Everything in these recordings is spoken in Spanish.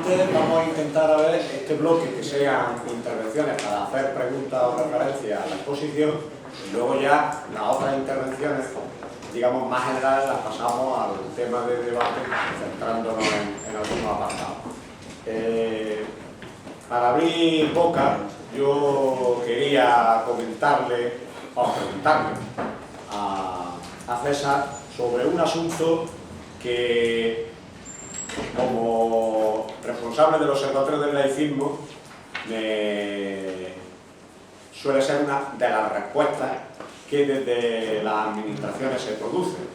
antes vamos a intentar a ver este bloque que sean intervenciones para hacer preguntas o referencias a la exposición, y luego ya las otras intervenciones, digamos, más generales las pasamos al tema de debate, centrándonos en algunos apartados. Para abrir boca, yo quería preguntarle a César sobre un asunto que, como responsable del Observatorio del Laicismo, suele ser una de las respuestas que desde las administraciones se producen.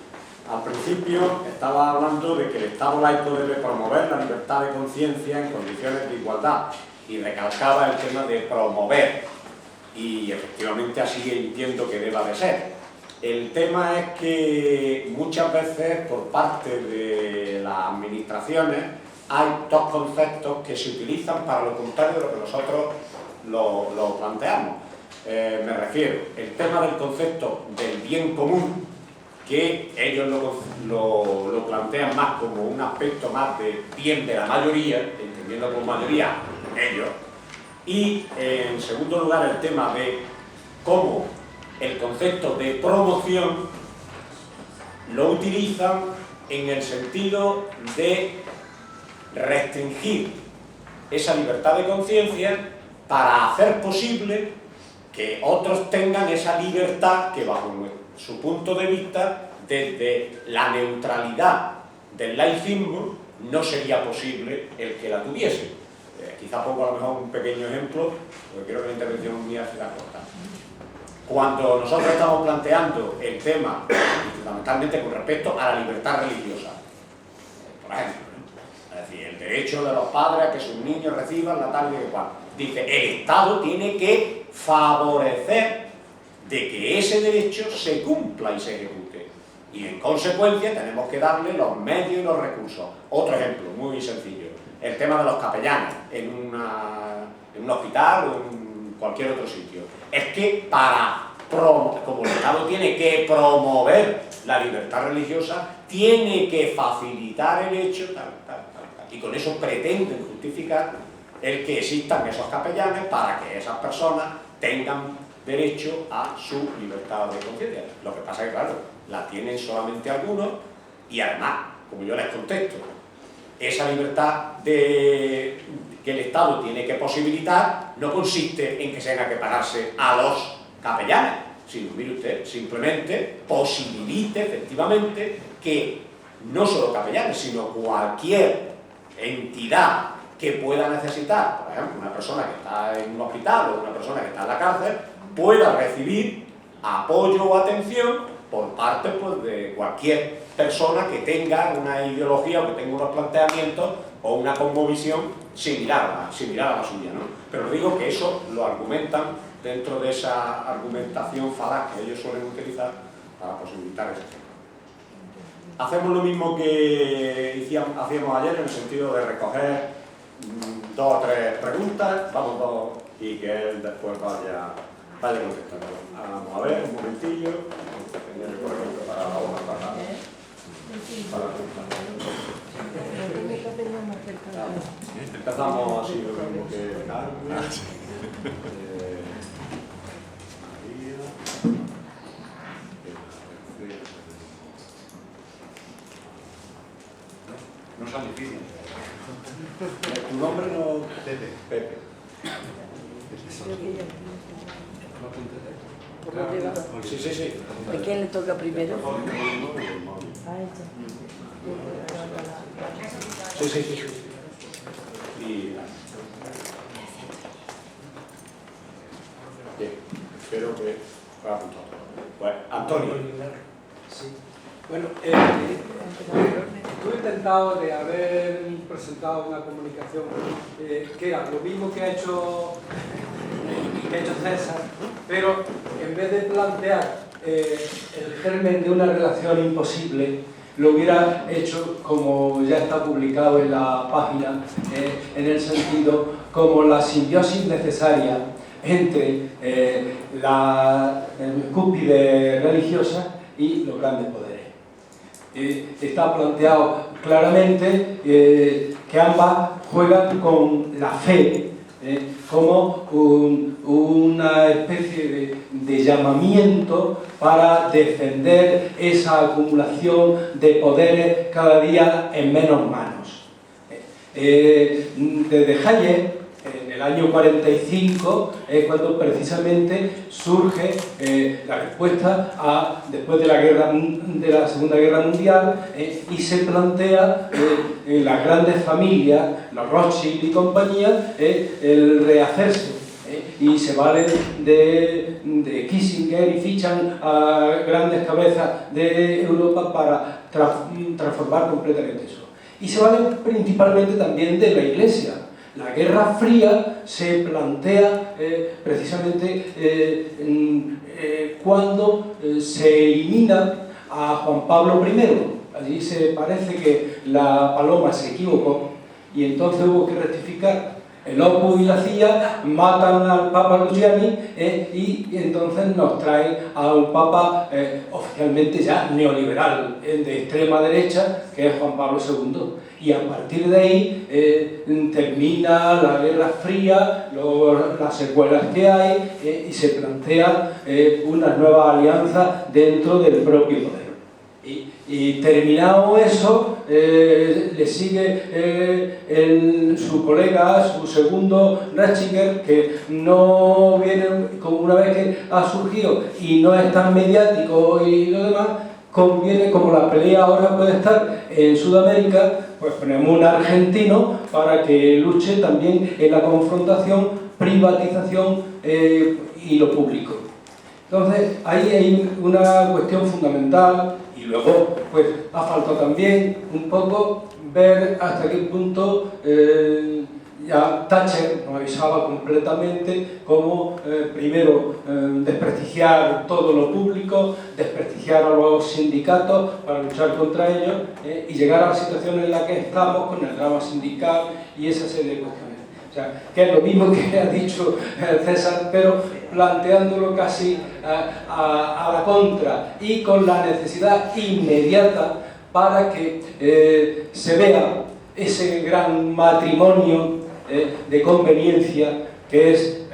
Al principio estaba hablando de que el Estado laico debe promover la libertad de conciencia en condiciones de igualdad y recalcaba el tema de promover, y efectivamente así entiendo que deba de ser. El tema es que muchas veces por parte de las administraciones hay dos conceptos que se utilizan para lo contrario de lo que nosotros lo planteamos. Me refiero al tema del concepto del bien común, que ellos lo plantean más como un aspecto más de bien de la mayoría, entendiendo por mayoría ellos, y en segundo lugar el tema de cómo el concepto de promoción lo utilizan en el sentido de restringir esa libertad de conciencia para hacer posible que otros tengan esa libertad que, bajo su punto de vista, desde la neutralidad del laicismo no sería posible el que la tuviese. Quizá pongo a lo mejor un pequeño ejemplo, porque creo que la intervención mía será corta. Cuando nosotros estamos planteando el tema, fundamentalmente con respecto a la libertad religiosa, por ejemplo, es decir, el derecho de los padres a que sus niños reciban la tal y cual, dice, el Estado tiene que favorecer de que ese derecho se cumpla y se ejecute, y en consecuencia tenemos que darle los medios y los recursos. Otro ejemplo muy sencillo, el tema de los capellanes en un hospital o en cualquier otro sitio. Es que como el Estado tiene que promover la libertad religiosa, tiene que facilitar el hecho, y con eso pretenden justificar el que existan esos capellanes para que esas personas tengan derecho a su libertad de conciencia. Lo que pasa es que, claro, la tienen solamente algunos, y además, como yo les contesto, esa libertad que el Estado tiene que posibilitar no consiste en que se tenga que pagarse a los capellanes, sino, mire usted, simplemente posibilite efectivamente que no solo capellanes, sino cualquier entidad que pueda necesitar, por ejemplo, una persona que está en un hospital o una persona que está en la cárcel, pueda recibir apoyo o atención por parte, pues, de cualquier persona que tenga una ideología o que tenga unos planteamientos o una cosmovisión similar a la suya, ¿no? Pero digo que eso lo argumentan dentro de esa argumentación falaz que ellos suelen utilizar para posibilitar ese tema. Hacemos lo mismo que hacíamos ayer, en el sentido de recoger dos o tres preguntas, y que él después vaya contestando. Vamos a ver, un momentillo. Por ejemplo, para la hoja, empezamos así, lo mismo que Carmen. No es tan difícil. ¿Tu nombre no? Pepe. Sí. ¿A quién le toca primero? Sí. Y bien, espero que pueda apuntar. Pues, Antonio. Sí. Bueno, tú he intentado de haber presentado una comunicación que era lo mismo que ha hecho César, pero en vez de plantear el germen de una relación imposible, lo hubiera hecho como ya está publicado en la página, en el sentido como la simbiosis necesaria entre la cúspide religiosa y los grandes poderes. Está planteado claramente que ambas juegan con la fe, como una especie de llamamiento para defender esa acumulación de poderes cada día en menos manos. Desde Hayek, en el año 45, es cuando precisamente surge la respuesta después de la Segunda Guerra Mundial, y se plantea las grandes familias, los Rothschild y compañía, el rehacerse, y se valen de Kissinger y fichan a grandes cabezas de Europa para transformar completamente eso. Y se valen principalmente también de la Iglesia. La Guerra Fría se plantea precisamente cuando se elimina a Juan Pablo I. Allí se parece que la paloma se equivocó y entonces hubo que rectificar. El Opus y la CIA matan al Papa Luciani y entonces nos traen a un Papa oficialmente ya neoliberal, de extrema derecha, que es Juan Pablo II. Y a partir de ahí termina la Guerra Fría, las secuelas que hay, y se plantea una nueva alianza dentro del propio poder. Y terminado eso, le sigue su colega, su segundo Ratzinger, que no viene, como una vez que ha surgido y no es tan mediático y lo demás, conviene, como la pelea ahora puede estar en Sudamérica, pues ponemos un argentino para que luche también en la confrontación, privatización y lo público. Entonces, ahí hay una cuestión fundamental. Y luego, pues, ha faltado también un poco ver hasta qué punto ya Thatcher nos avisaba completamente cómo, primero, desprestigiar todo lo público, desprestigiar a los sindicatos para luchar contra ellos, y llegar a la situación en la que estamos con el drama sindical y esa serie de cuestiones. O sea, que es lo mismo que ha dicho César, pero planteándolo casi a la contra y con la necesidad inmediata para que se vea ese gran matrimonio de conveniencia que es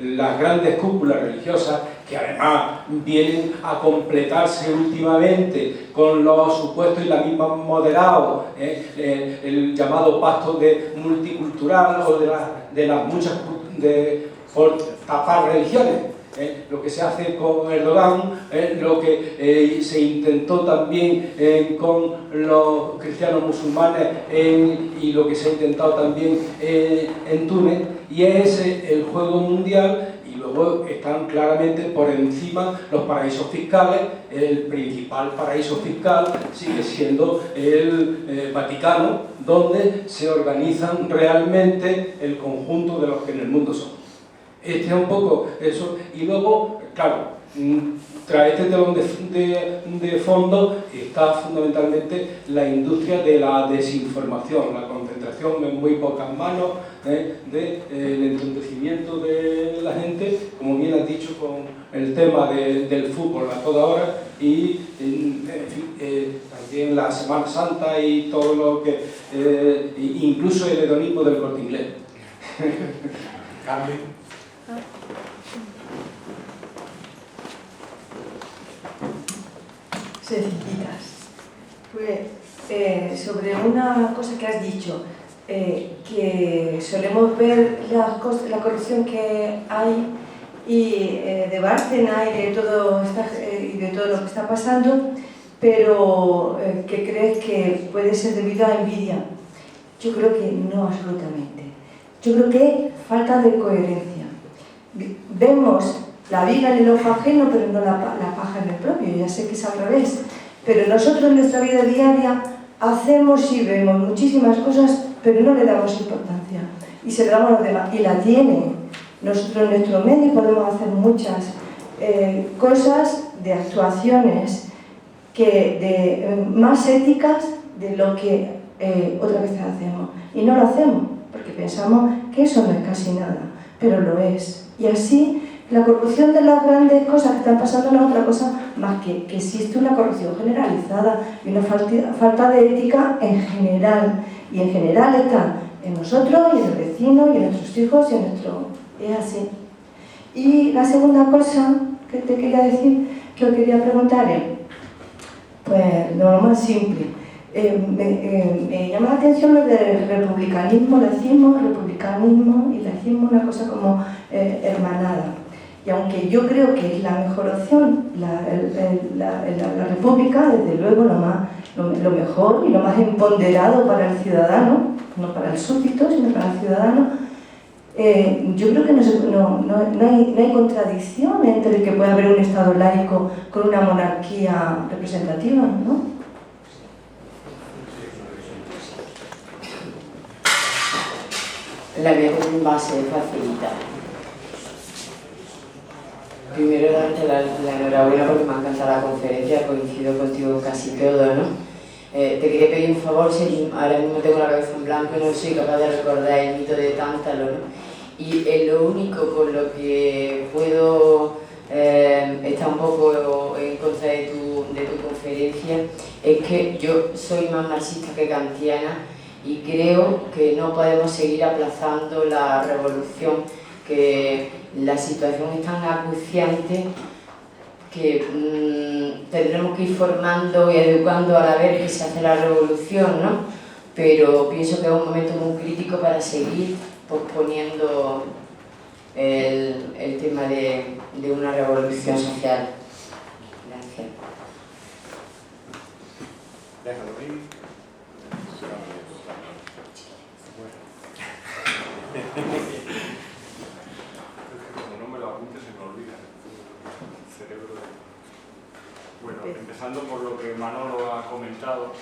las grandes cúpulas religiosas, que además vienen a completarse últimamente con los supuestos islamismos moderados, el llamado pacto multicultural o de las muchas por tapar religiones. Lo que se hace con Erdogan, lo que se intentó también con los cristianos musulmanes y lo que se ha intentado también en Túnez, y es el juego mundial. Y luego están claramente por encima los paraísos fiscales. El principal paraíso fiscal sigue siendo el Vaticano, donde se organizan realmente el conjunto de los que en el mundo son. Este es un poco eso. Y luego, claro, tras este telón de fondo está fundamentalmente la industria de la desinformación, la concentración en muy pocas manos del entontecimiento de la gente, como bien has dicho, con el tema del fútbol a toda hora y en fin, también la Semana Santa y todo lo que incluso el hedonismo del Corte Inglés. Carmen. Sencillitas. Pues sobre una cosa que has dicho, que solemos ver la corrupción que hay y de Bárcena y de todo lo que está pasando, pero que crees que puede ser debido a envidia. Yo creo que no, absolutamente. Yo creo que falta de coherencia. Vemos la viga en el ojo ajeno, pero no la paja en el propio. Ya sé que es al revés. Pero nosotros en nuestra vida diaria hacemos y vemos muchísimas cosas, pero no le damos importancia. Y se la damos a los demás. Y la tienen. Nosotros en nuestro medio podemos hacer muchas cosas de actuaciones más éticas de lo que otras veces hacemos. Y no lo hacemos, porque pensamos que eso no es casi nada, pero lo es. Y así, la corrupción de las grandes cosas que están pasando no es otra cosa más que existe una corrupción generalizada y una falta de ética en general. Y en general está en nosotros y en el vecino y en nuestros hijos y en nuestro... Es así. Y la segunda cosa que te quería decir, que os quería preguntar es, pues lo más simple. Me llama la atención lo del republicanismo, republicanismo y laicismo, una cosa como hermanada. Y aunque yo creo que es la mejor opción, la república, desde luego lo mejor y lo más empoderado para el ciudadano, no para el súbdito, sino para el ciudadano, yo creo que no hay contradicción entre que pueda haber un Estado laico con una monarquía representativa, ¿no? La veo como un base facilitar. Primero darte la enhorabuena porque me ha encantado la conferencia, coincido contigo en casi todo, ¿no? Te quería pedir un favor, si ahora mismo tengo la cabeza en blanco y no soy capaz de recordar el mito de Tántalo, ¿no? Y lo único con lo que puedo estar un poco en contra de tu conferencia es que yo soy más marxista que kantiana y creo que no podemos seguir aplazando la revolución, que la situación es tan acuciante que tendremos que ir formando y educando a la vez que se hace la revolución, ¿no? Pero pienso que es un momento muy crítico para seguir posponiendo el tema de una revolución social. Gracias. Déjalo ir. Como no me lo apunte se me olvida el cerebro. Bueno, empezando por lo que Manolo ha comentado,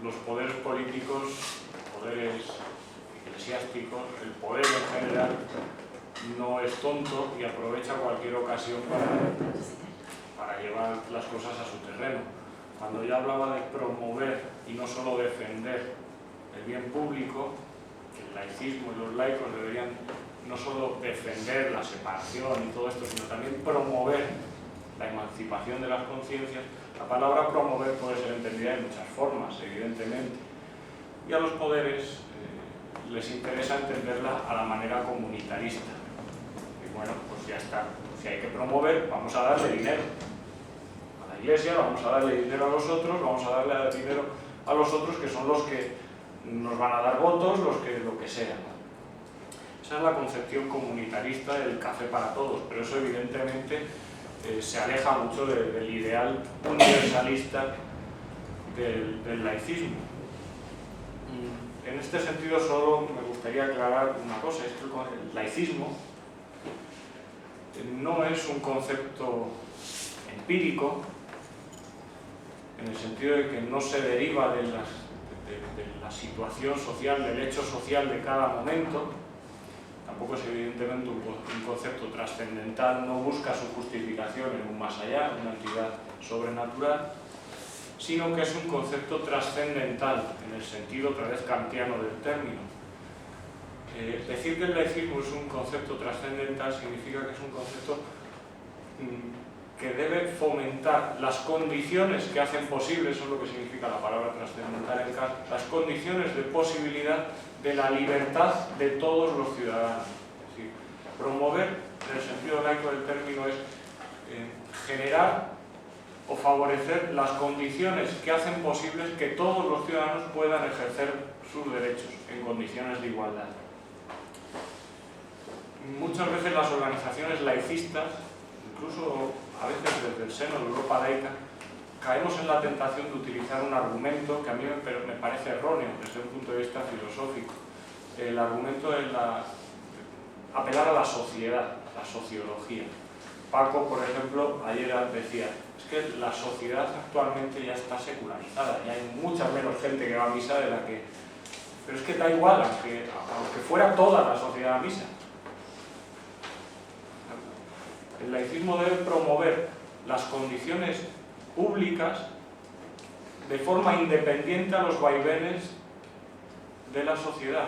los poderes políticos, poderes eclesiásticos, el poder en general no es tonto y aprovecha cualquier ocasión para llevar las cosas a su terreno. Cuando yo hablaba de promover y no solo defender el bien público, el laicismo y los laicos deberían no solo defender la separación y todo esto, sino también promover la emancipación de las conciencias. La palabra promover puede ser entendida de muchas formas, evidentemente, y a los poderes les interesa entenderla a la manera comunitarista. Y bueno, pues ya está, si hay que promover, vamos a darle dinero a la Iglesia, vamos a darle dinero a los otros, vamos a darle dinero a los otros que son los que nos van a dar votos, lo que sea. Esa es la concepción comunitarista del café para todos, pero eso evidentemente se aleja mucho del ideal universalista del laicismo. En este sentido solo me gustaría aclarar una cosa, es que el laicismo no es un concepto empírico, en el sentido de que no se deriva de la situación social, del hecho social de cada momento. Tampoco es evidentemente un concepto trascendental, no busca su justificación en un más allá, en una entidad sobrenatural, sino que es un concepto trascendental, en el sentido otra vez kantiano del término. Decir que el laicismo es un concepto trascendental significa que es un concepto que debe fomentar las condiciones que hacen posible, eso es lo que significa la palabra trascendental en Kant, las condiciones de posibilidad de la libertad de todos los ciudadanos. Es decir, promover, en el sentido laico del término, es generar o favorecer las condiciones que hacen posible que todos los ciudadanos puedan ejercer sus derechos en condiciones de igualdad. Muchas veces las organizaciones laicistas, incluso a veces desde el seno de Europa laica, caemos en la tentación de utilizar un argumento que a mí me parece erróneo desde un punto de vista filosófico. El argumento es apelar a la sociedad, a la sociología. Paco, por ejemplo, ayer decía, es que la sociedad actualmente ya está secularizada, ya hay mucha menos gente que va a misa de la que... Pero es que da igual, aunque fuera toda la sociedad a misa. El laicismo debe promover las condiciones públicas de forma independiente a los vaivenes de la sociedad.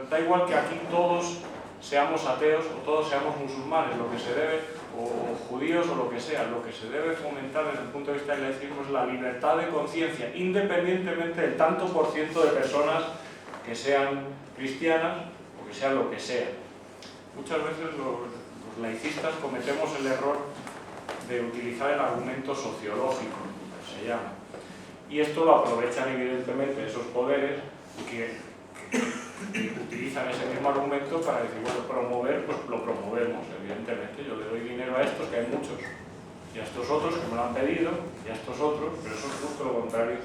Da igual que aquí todos seamos ateos o todos seamos musulmanes, lo que se debe, o judíos o lo que sea, lo que se debe fomentar desde el punto de vista del laicismo es la libertad de conciencia, independientemente del tanto por ciento de personas que sean cristianas o que sean lo que sean. Muchas veces los laicistas cometemos el error de utilizar el argumento sociológico, se llama. Y esto lo aprovechan evidentemente esos poderes que utilizan ese mismo argumento para decir, bueno, promover, pues lo promovemos, evidentemente. Yo le doy dinero a estos, que hay muchos, y a estos otros que me lo han pedido, y a estos otros, pero eso es justo lo contrario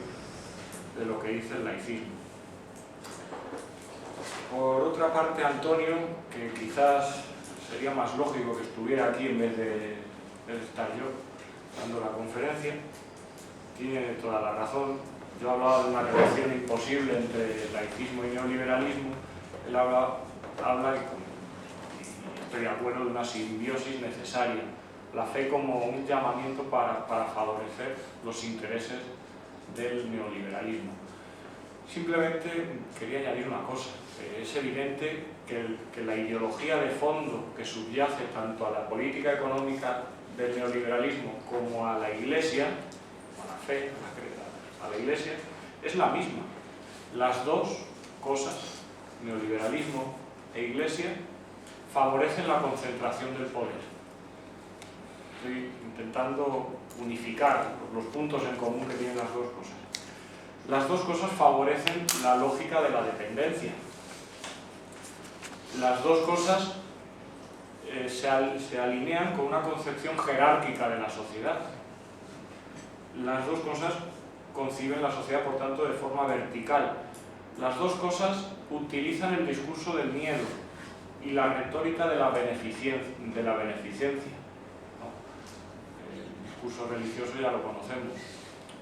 de lo que dice el laicismo. Por otra parte, Antonio, que quizás sería más lógico que estuviera aquí en vez de estar yo dando la conferencia, tiene toda la razón. Yo hablaba de una relación imposible entre laicismo y neoliberalismo. Él habla y estoy de acuerdo, de una simbiosis necesaria. La fe como un llamamiento para favorecer los intereses del neoliberalismo. Simplemente quería añadir una cosa. Es evidente que la ideología de fondo que subyace tanto a la política económica del neoliberalismo como a la Iglesia, a la fe, a la Iglesia, es la misma. Las dos cosas, neoliberalismo e Iglesia, favorecen la concentración del poder. Estoy intentando unificar los puntos en común que tienen las dos cosas. Las dos cosas favorecen la lógica de la dependencia. Las dos cosas se alinean con una concepción jerárquica de la sociedad. Las dos cosas conciben la sociedad, por tanto, de forma vertical. Las dos cosas utilizan el discurso del miedo y la retórica de la beneficencia. ¿No? El discurso religioso ya lo conocemos.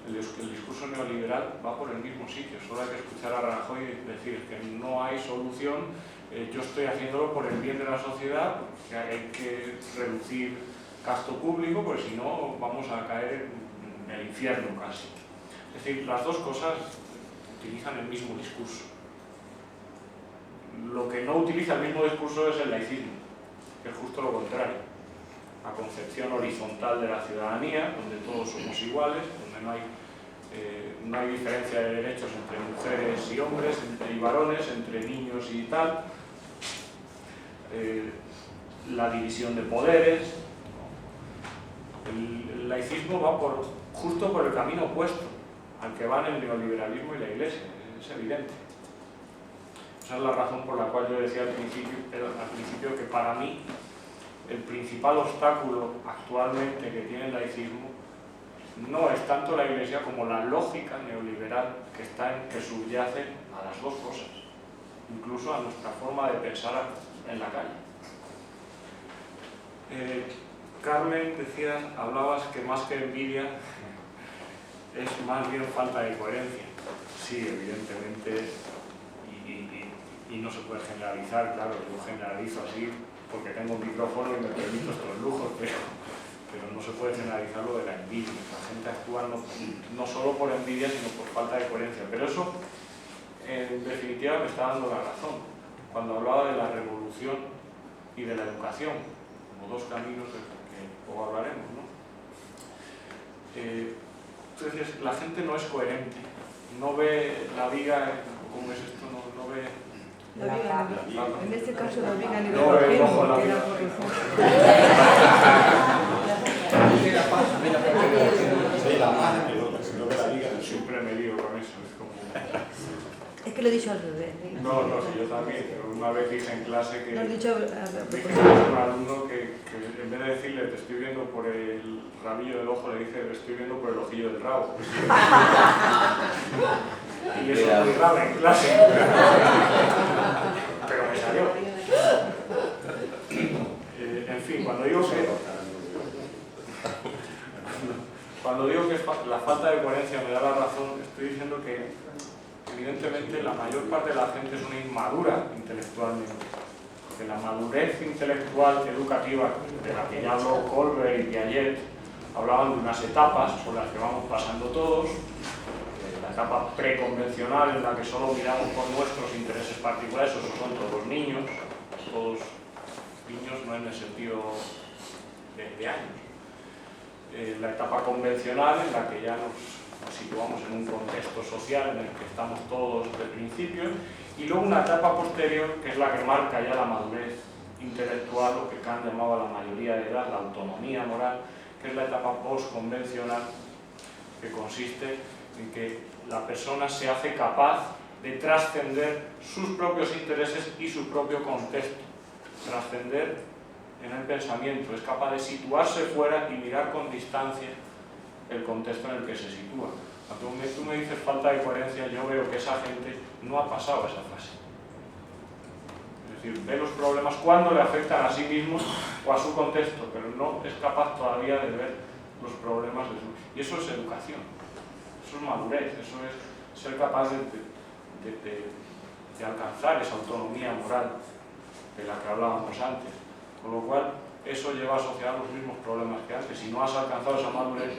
El discurso neoliberal va por el mismo sitio. Solo hay que escuchar a Rajoy decir que no hay solución, yo estoy haciéndolo por el bien de la sociedad, que hay que reducir gasto público, porque si no vamos a caer en el infierno casi. Es decir, las dos cosas utilizan el mismo discurso. Lo que no utiliza el mismo discurso es el laicismo, que es justo lo contrario. La concepción horizontal de la ciudadanía, donde todos somos iguales, donde no hay diferencia de derechos entre mujeres y hombres, y varones, entre niños y tal. La división de poderes. El laicismo va justo por el camino opuesto al que van el neoliberalismo y la Iglesia, es evidente. Esa es la razón por la cual yo decía al principio que para mí el principal obstáculo actualmente que tiene el laicismo no es tanto la Iglesia como la lógica neoliberal que subyace a las dos cosas, incluso a nuestra forma de pensar en la calle. Carmen, hablabas que más que envidia es más bien falta de coherencia. Sí, evidentemente, y no se puede generalizar, claro, yo generalizo así porque tengo un micrófono y me permito estos lujos, pero no se puede generalizar lo de la envidia. La gente actúa no solo por envidia, sino por falta de coherencia. Pero eso, en definitiva, me está dando la razón. Cuando hablaba de la revolución y de la educación, como dos caminos de que luego hablaremos, ¿no? Entonces, la gente no es coherente. No ve la viga, ¿cómo es esto? No ve... La viga, en este caso la viga ni no ve el ojo en la viga. Siempre me lío con eso. Es que lo he dicho al revés. No, sí, yo también. Pero una vez dije en clase que... Lo has dicho dije a un alumno que en vez de decirle te estoy viendo por el rabillo del ojo, le dije te estoy viendo por el ojillo del rabo. Y eso es muy grave en clase. Pero me salió. En fin, cuando digo que la falta de coherencia me da la razón, estoy diciendo que evidentemente la mayor parte de la gente es una inmadura intelectualmente. Que la madurez intelectual educativa de la que ya habló Colbert y Piaget hablaban de unas etapas por las que vamos pasando todos. La etapa preconvencional en la que solo miramos por nuestros intereses particulares, esos son todos niños, todos niños no en el sentido de años. La etapa convencional, en la que ya nos situamos en un contexto social en el que estamos todos de principio, y luego una etapa posterior, que es la que marca ya la madurez intelectual, lo que Kant llamaba la mayoría de edad, la autonomía moral, que es la etapa postconvencional, que consiste en que la persona se hace capaz de trascender sus propios intereses y su propio contexto, trascender en el pensamiento, es capaz de situarse fuera y mirar con distancia el contexto en el que se sitúa. Cuando tú me dices falta de coherencia, yo veo que esa gente no ha pasado esa fase. Es decir, ve los problemas cuando le afectan a sí mismo o a su contexto, pero no es capaz todavía de ver los problemas de su... Y eso es educación, eso es madurez, eso es ser capaz de alcanzar esa autonomía moral de la que hablábamos antes. Con lo cual, eso lleva asociado los mismos problemas que antes. Si no has alcanzado esa madurez,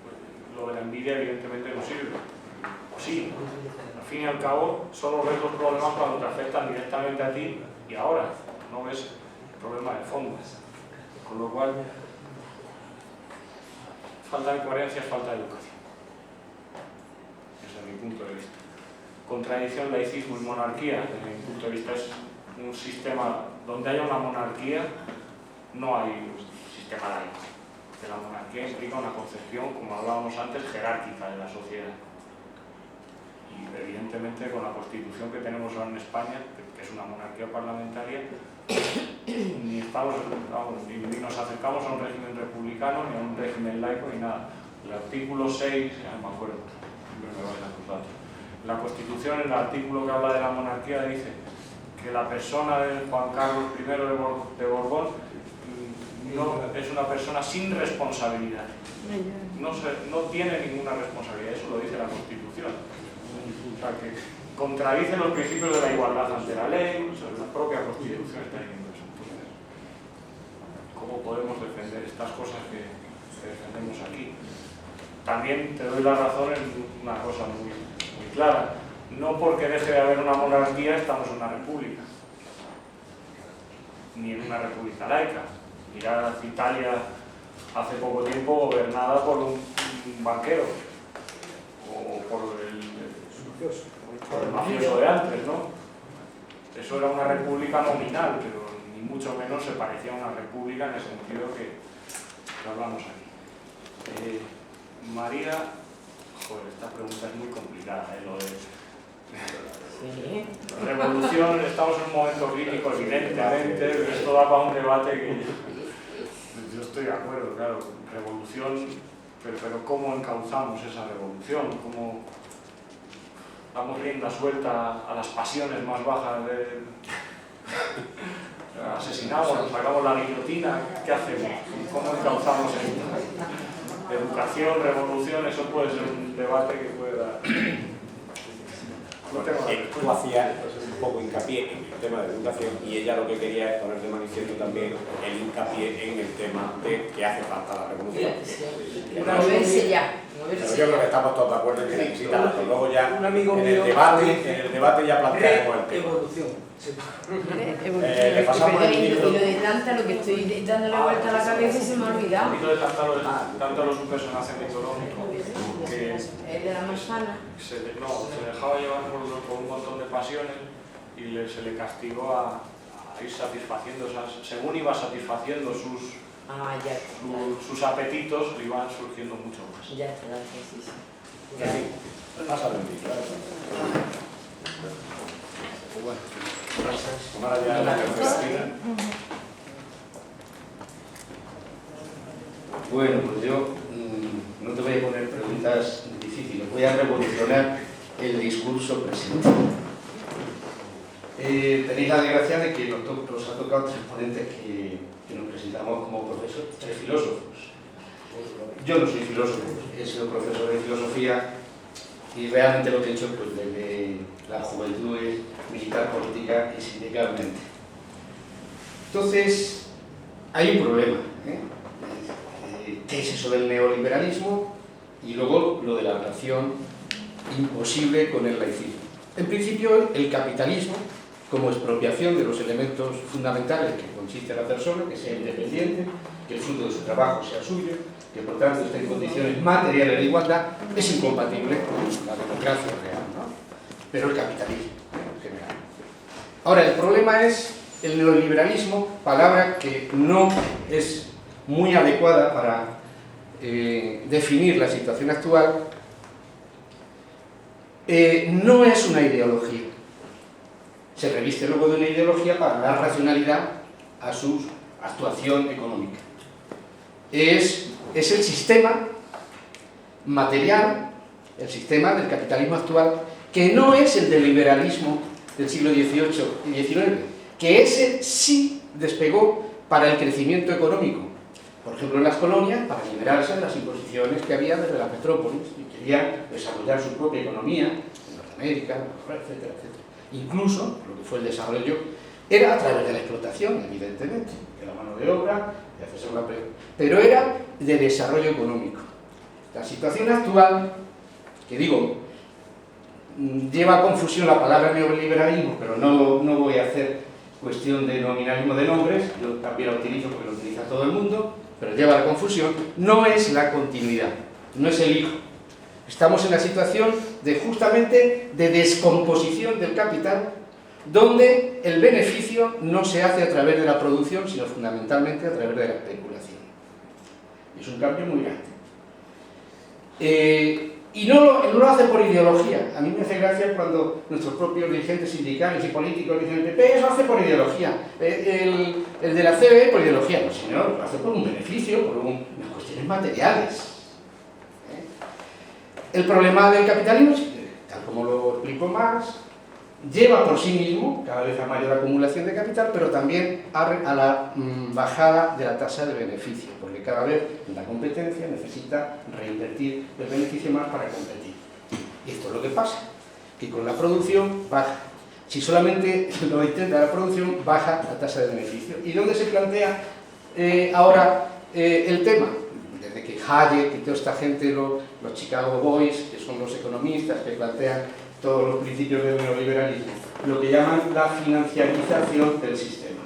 pues, lo de la envidia evidentemente no sirve. Sí, al fin y al cabo, solo ves los problemas cuando te afectan directamente a ti y ahora, no ves el problema de fondo. Con lo cual, falta de coherencia es falta de educación. Desde mi punto de vista. Contradicción, laicismo y monarquía, desde mi punto de vista, es un sistema donde haya una monarquía, no hay un sistema laico. Que la monarquía implica una concepción, como hablábamos antes, jerárquica de la sociedad. Y evidentemente con la constitución que tenemos ahora en España, que es una monarquía parlamentaria, ni nos acercamos a un régimen republicano, ni a un régimen laico, ni nada. El artículo 6, ya no me acuerdo, siempre me bailan los datos. La Constitución, en el artículo que habla de la monarquía, dice que la persona de Juan Carlos I de Borbón no, es una persona sin responsabilidad. No tiene ninguna responsabilidad, eso lo dice la Constitución. O sea, que contradice los principios de la igualdad ante la ley, o sea, la propia Constitución está diciendo eso. Entonces, ¿cómo podemos defender estas cosas que defendemos aquí? También te doy la razón en una cosa muy clara. No porque deje de haber una monarquía estamos en una república, ni en una república laica. Mirad Italia hace poco tiempo gobernada por un banquero o por el mafioso de antes, ¿no? Eso era una república nominal, pero ni mucho menos se parecía a una república en el sentido que hablamos aquí. María, joder, esta pregunta es muy complicada, lo de... Sí. Revolución, estamos en un momento crítico, evidentemente, pero esto da para un debate que yo estoy de acuerdo, claro, revolución, pero ¿cómo encauzamos esa revolución? ¿Cómo damos rienda suelta a las pasiones más bajas asesinamos, nos sacamos la guillotina? ¿Qué hacemos? ¿Cómo encauzamos esto? Educación, revolución, eso puede ser un debate que pueda... Tú hacías un poco hincapié en el tema de educación y ella lo que quería es poner de manifiesto también el hincapié en el tema de que hace falta la revolución. Moverse ya. Pero yo creo que estamos todos de acuerdo en que necesita algo. Luego ya Un amigo en mío el debate ya plantearemos el tema. Evolución. Le pasamos el Y micro. lo de Tanta, lo que estoy dándole vuelta a la cabeza y se me ha olvidado. El mito de Tántalo es un personaje mitológico que El de la manzana. se dejaba llevar por un montón de pasiones y se le castigó a ir satisfaciendo según iba satisfaciendo sus apetitos, le iban surgiendo mucho más. Ya está, sí. Pásale el micro. Bueno, ahora ya la tercera fila. Bueno, pues yo no te voy a poner preguntas difíciles, voy a revolucionar el discurso presente. Tenéis la desgracia de que nos ha tocado tres ponentes que nos presentamos como profesores, tres filósofos. Yo no soy filósofo, he sido profesor de filosofía y realmente lo que he hecho pues desde la juventud es militar política y sindicalmente. Entonces, hay un problema, ¿qué es eso del neoliberalismo? Y luego lo de la relación imposible con el laicismo. En principio, el capitalismo como expropiación de los elementos fundamentales que consiste la persona, que sea independiente, que el fruto de su trabajo sea suyo, que por tanto esté en condiciones materiales de igualdad, es incompatible con la democracia real, ¿no? Pero el capitalismo en general. Ahora, el problema es el neoliberalismo, palabra que no es muy adecuada para definir la situación actual. No es una ideología. Se reviste luego de una ideología para dar racionalidad a su actuación económica. Es el sistema material, el sistema del capitalismo actual, que no es el del liberalismo del siglo XVIII y XIX, que ese sí despegó para el crecimiento económico. Por ejemplo, en las colonias, para liberarse de las imposiciones que había desde las metrópolis, y querían desarrollar su propia economía, en Norteamérica, etcétera, etcétera. Incluso, lo que fue el desarrollo, era a través de la explotación, evidentemente, de la mano de obra, de hacerse una pero era de desarrollo económico. La situación actual, que digo, lleva a confusión la palabra neoliberalismo, pero no voy a hacer cuestión de nominalismo de nombres, yo también la utilizo porque lo utiliza todo el mundo, pero lleva a la confusión, no es la continuidad, no es el hijo. Estamos en la situación de justamente de descomposición del capital, donde el beneficio no se hace a través de la producción, sino fundamentalmente a través de la especulación. Es un cambio muy grande. Y no lo hace por ideología. A mí me hace gracia cuando nuestros propios dirigentes sindicales y políticos dicen el PP eso hace por ideología, el de la CBE por ideología. No, señor, lo hace por un beneficio, por unas cuestiones materiales. El problema del capitalismo, tal como lo explicó Marx, lleva por sí mismo cada vez a mayor acumulación de capital, pero también a la bajada de la tasa de beneficio, porque cada vez la competencia necesita reinvertir el beneficio más para competir. Y esto es lo que pasa, que con la producción baja. Si solamente lo intenta la producción, baja la tasa de beneficio. ¿Y dónde se plantea ahora el tema? Desde que Hayek y toda esta gente, los Chicago Boys, que son los economistas que plantean todos los principios del neoliberalismo, lo que llaman la financiarización del sistema.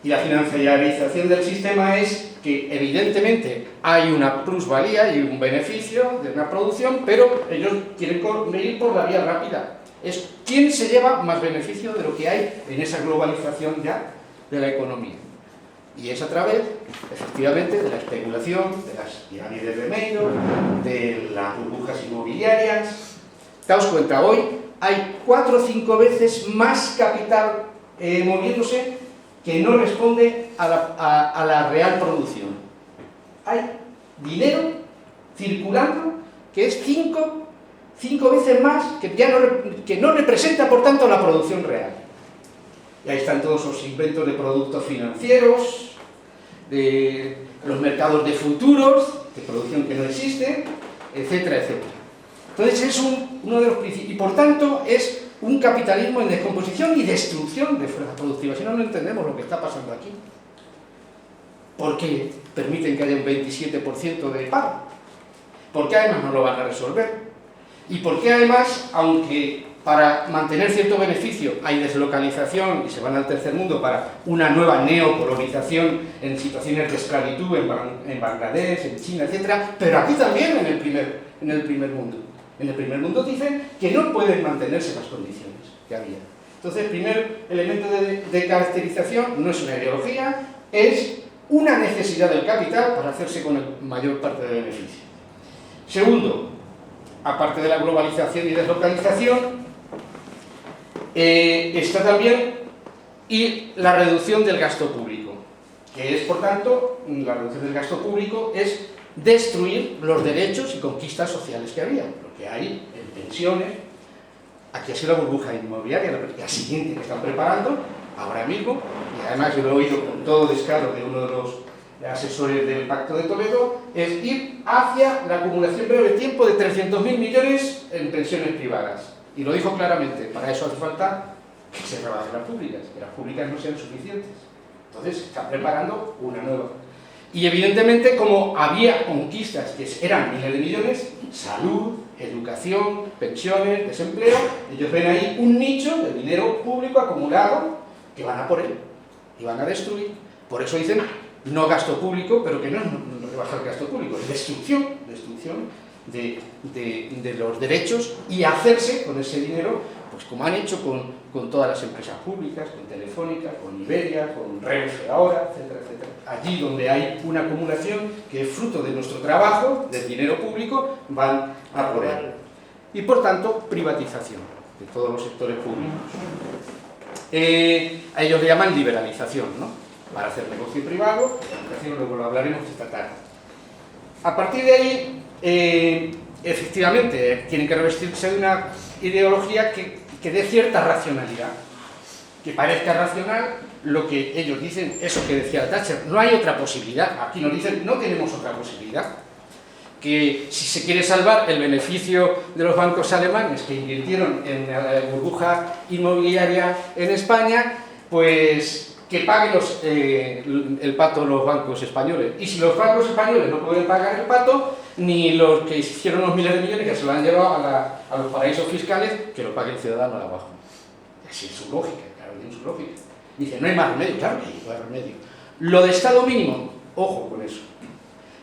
Y la financiarización del sistema es que evidentemente hay una plusvalía y un beneficio de una producción, pero ellos quieren ir por la vía rápida. Es quién se lleva más beneficio de lo que hay en esa globalización ya de la economía. Y es a través, efectivamente, de la especulación, de las pirámides de Madoff, de las burbujas inmobiliarias. Daos cuenta, hoy hay 4 o 5 veces más capital moviéndose que no responde a la real producción. Hay dinero circulando que es 5 veces más que no representa, por tanto, la producción real. Y ahí están todos los inventos de productos financieros, de los mercados de futuros, de producción que no existe, etcétera, etcétera. Entonces es uno de los principios, y por tanto es un capitalismo en descomposición y destrucción de fuerza productiva. Si no, no entendemos lo que está pasando aquí. ¿Por qué permiten que haya un 27% de paro? ¿Por qué además no lo van a resolver? ¿Y por qué además, aunque para mantener cierto beneficio hay deslocalización y se van al tercer mundo para una nueva neocolonización en situaciones de esclavitud en Bangladesh, en China, etcétera, pero aquí también en el primer mundo? En el primer mundo dicen que no pueden mantenerse las condiciones que había. Entonces, el primer elemento de caracterización no es una ideología, es una necesidad del capital para hacerse con la mayor parte del beneficio. Segundo, aparte de la globalización y deslocalización, está también la reducción del gasto público, que es, por tanto, la reducción del gasto público es destruir los derechos y conquistas sociales que había, lo que hay en pensiones. Aquí ha sido la burbuja inmobiliaria, la siguiente que están preparando ahora mismo, y además yo lo he oído con todo descaro de uno de los asesores del Pacto de Toledo, es ir hacia la acumulación breve tiempo de 300.000 millones en pensiones privadas. Y lo dijo claramente, para eso hace falta que se rebajen las públicas, que las públicas no sean suficientes. Entonces se está preparando una nueva. Y evidentemente, como había conquistas que eran miles de millones, salud, educación, pensiones, desempleo, ellos ven ahí un nicho de dinero público acumulado que van a por él y van a destruir. Por eso dicen no gasto público, pero que no rebajar el gasto público, es destrucción de los derechos y hacerse con ese dinero, pues como han hecho con todas las empresas públicas, con Telefónica, con Iberia, con Renfe ahora, etcétera, etcétera. Allí donde hay una acumulación que es fruto de nuestro trabajo, del dinero público, van a por él. Y por tanto, privatización de todos los sectores públicos. A ellos le llaman liberalización, ¿no? Para hacer negocio privado, luego lo hablaremos esta tarde. A partir de ahí, efectivamente, tienen que revestirse de una ideología que dé cierta racionalidad, que parezca racional lo que ellos dicen, eso que decía Thatcher, no hay otra posibilidad, aquí nos dicen, no tenemos otra posibilidad, que si se quiere salvar el beneficio de los bancos alemanes que invirtieron en la burbuja inmobiliaria en España, pues que paguen el pato los bancos españoles. Y si los bancos españoles no pueden pagar el pato, ni los que hicieron los miles de millones que se lo han llevado a los paraísos fiscales, que lo pague el ciudadano de abajo. Así es su lógica, claro, tiene su lógica. Dice, no hay más remedio, claro que no hay remedio. Lo de estado mínimo, ojo con eso.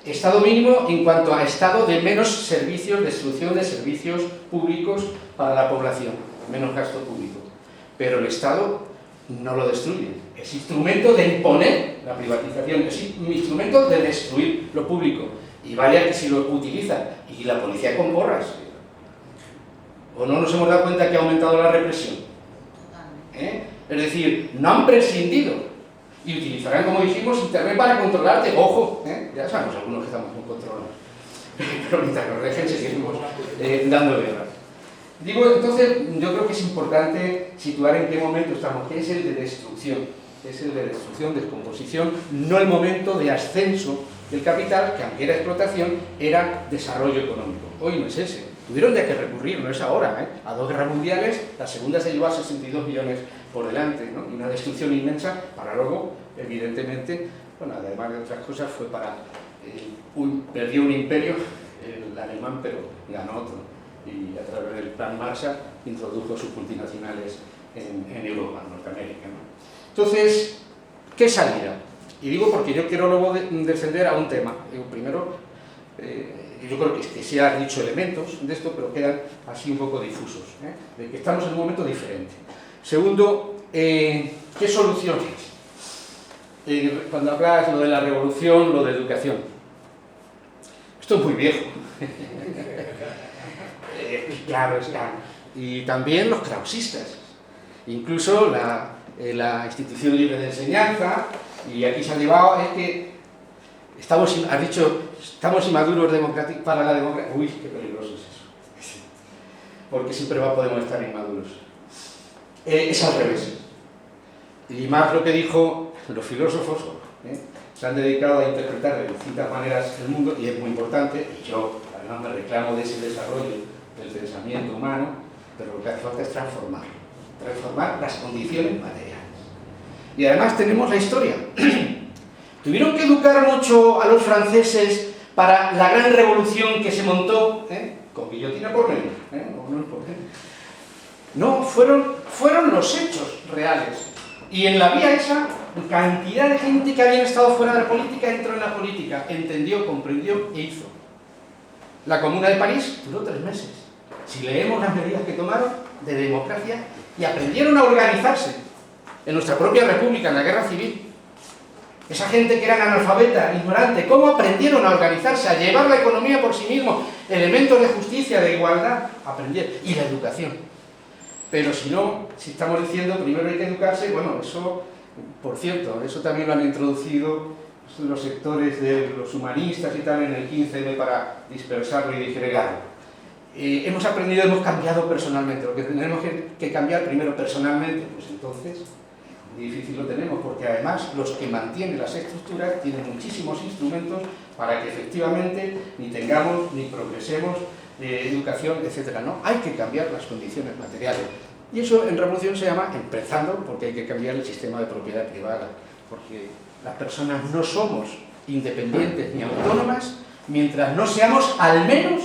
Estado mínimo en cuanto a estado de menos servicios, destrucción de servicios públicos para la población, menos gasto público. Pero el Estado no lo destruye, es instrumento de imponer la privatización, es un instrumento de destruir lo público. Y vaya que si lo utilizan, y la policía con porras. ¿O no nos hemos dado cuenta que ha aumentado la represión? Es decir, no han prescindido. Y utilizarán, como dijimos, Internet para controlarte. ¡Ojo! Ya sabemos algunos que estamos muy controlados. Pero mientras nos dejen, seguimos dando guerra. Digo, entonces, yo creo que es importante situar en qué momento estamos, que es el de destrucción. Es el de destrucción, descomposición, no el momento de ascenso del capital, que aunque era explotación, era desarrollo económico. Hoy no es ese. Tuvieron de qué recurrir, no es ahora, a 2 guerras mundiales, la segunda se llevó a 62 millones por delante, ¿no? Y una destrucción inmensa para luego, evidentemente, bueno, además de otras cosas, fue para... perdió un imperio, el alemán, pero ganó otro. Y a través del plan Marshall introdujo sus multinacionales en Europa, en Norteamérica, ¿no? Entonces, ¿qué salida? Y digo porque yo quiero luego descender a un tema. Digo, primero, yo creo que sí ha dicho elementos de esto, pero quedan así un poco difusos, de que estamos en un momento diferente. Segundo, ¿qué soluciones? Cuando hablas lo de la revolución, lo de educación. Esto es muy viejo. Claro, está. Y también los krausistas. Incluso la institución libre de enseñanza, y aquí se ha llevado, es que has dicho, estamos inmaduros para la democracia. Uy, qué peligroso es eso. Porque siempre podemos estar inmaduros. Es al revés. Y más lo que dijo los filósofos, se han dedicado a interpretar de distintas maneras el mundo, y es muy importante, y yo además me reclamo de ese desarrollo del pensamiento humano, pero lo que hace falta es transformar las condiciones materiales. Y además tenemos la historia. Tuvieron que educar mucho a los franceses para la gran revolución que se montó, con guillotina por medio, no, fueron los hechos reales. Y en la vía esa, cantidad de gente que había estado fuera de la política entró en la política, entendió, comprendió e hizo. La Comuna de París duró 3 meses. Si leemos las medidas que tomaron de democracia, y aprendieron a organizarse en nuestra propia república, en la guerra civil. Esa gente que eran analfabeta, ignorante, ¿cómo aprendieron a organizarse, a llevar la economía por sí mismos? Elementos de justicia, de igualdad, aprendieron. Y la educación. Pero si no, si estamos diciendo primero hay que educarse, bueno, eso, por cierto, eso también lo han introducido los sectores de los humanistas y tal en el 15M para dispersarlo y disgregarlo. Hemos aprendido, hemos cambiado personalmente. Lo que tenemos que cambiar primero personalmente, pues entonces muy difícil lo tenemos, porque además los que mantienen las estructuras tienen muchísimos instrumentos para que efectivamente ni tengamos ni progresemos educación, etcétera. No, hay que cambiar las condiciones materiales. Y eso en revolución se llama, empezando, porque hay que cambiar el sistema de propiedad privada, porque las personas no somos independientes ni autónomas mientras no seamos al menos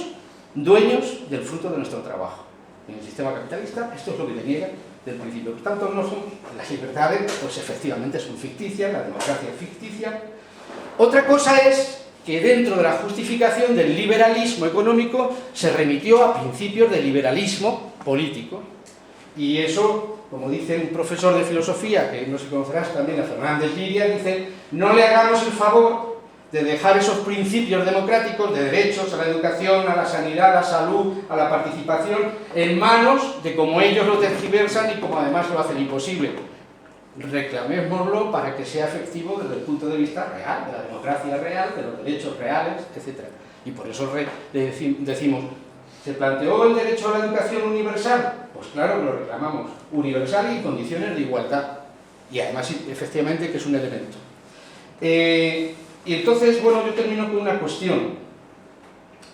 dueños del fruto de nuestro trabajo. En el sistema capitalista esto es lo que te niega del principio. Por tanto, no son las libertades, pues efectivamente son ficticias, la democracia es ficticia. Otra cosa es que dentro de la justificación del liberalismo económico se remitió a principios del liberalismo político. Y eso, como dice un profesor de filosofía, que no sé si conocerás también, a Fernández Liria, dice: no le hagamos el favor de dejar esos principios democráticos de derechos a la educación, a la sanidad, a la salud, a la participación, en manos de como ellos lo tergiversan y como además lo hacen imposible. Reclamémoslo para que sea efectivo desde el punto de vista real, de la democracia real, de los derechos reales, etc. Y por eso decimos: ¿se planteó el derecho a la educación universal? Pues claro que lo reclamamos, universal y en condiciones de igualdad. Y además, efectivamente, que es un elemento. Y entonces, bueno, yo termino con una cuestión.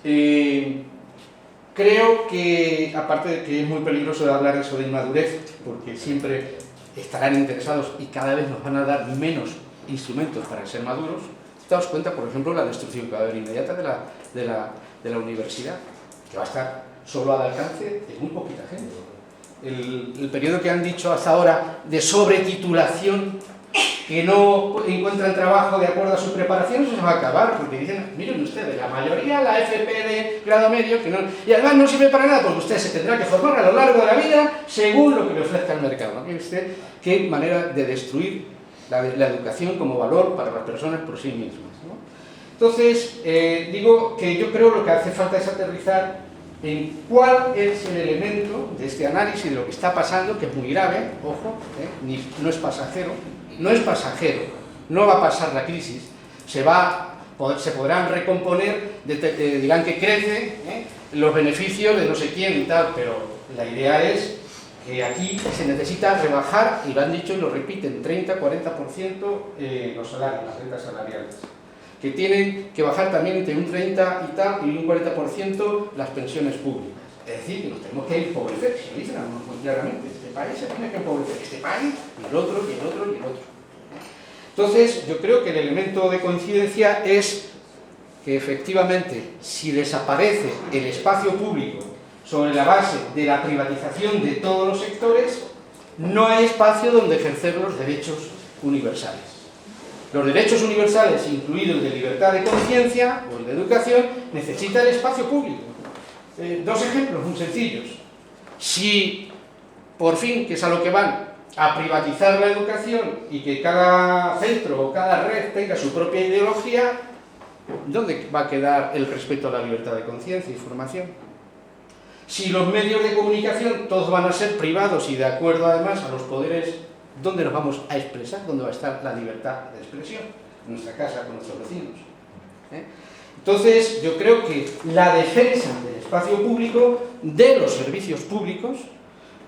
Creo que, aparte de que es muy peligroso de hablar eso de inmadurez, porque siempre estarán interesados y cada vez nos van a dar menos instrumentos para ser maduros, daos cuenta, por ejemplo, la destrucción que va a haber inmediata de la universidad, que va a estar solo al alcance de muy poquita gente. El periodo que han dicho hasta ahora de sobretitulación, que no encuentran trabajo de acuerdo a su preparación, eso se va a acabar, porque dicen: miren ustedes, la mayoría, la FP de grado medio, que no, y además no sirve para nada, porque usted se tendrá que formar a lo largo de la vida según lo que le ofrezca el mercado. ¿No? ¿Ve usted qué manera de destruir la educación como valor para las personas por sí mismas? ¿No? Entonces, digo que yo creo lo que hace falta es aterrizar en cuál es el elemento de este análisis de lo que está pasando, que es muy grave, ojo, no es pasajero, no va a pasar la crisis, se podrán recomponer, dirán que crece los beneficios de no sé quién y tal, pero la idea es que aquí se necesita rebajar, y lo han dicho y lo repiten, 30-40% los salarios, las rentas salariales, que tienen que bajar también entre un 30 y tal y un 40% las pensiones públicas. Es decir, que nos tenemos que empobrecer, si lo dicen algunos muy claramente, este país se tiene que empobrecer, este país, y el otro, y el otro, y el otro. Entonces, yo creo que el elemento de coincidencia es que efectivamente, si desaparece el espacio público sobre la base de la privatización de todos los sectores, no hay espacio donde ejercer los derechos universales. Los derechos universales, incluidos el de libertad de conciencia o el de educación, necesitan el espacio público. Dos ejemplos muy sencillos. Si, por fin, que es a lo que van, a privatizar la educación y que cada centro o cada red tenga su propia ideología, ¿dónde va a quedar el respeto a la libertad de conciencia y formación? Si los medios de comunicación todos van a ser privados y de acuerdo además a los poderes, ¿dónde nos vamos a expresar? ¿Dónde va a estar la libertad de expresión? En nuestra casa, con nuestros vecinos. Entonces, yo creo que la defensa del espacio público, de los servicios públicos,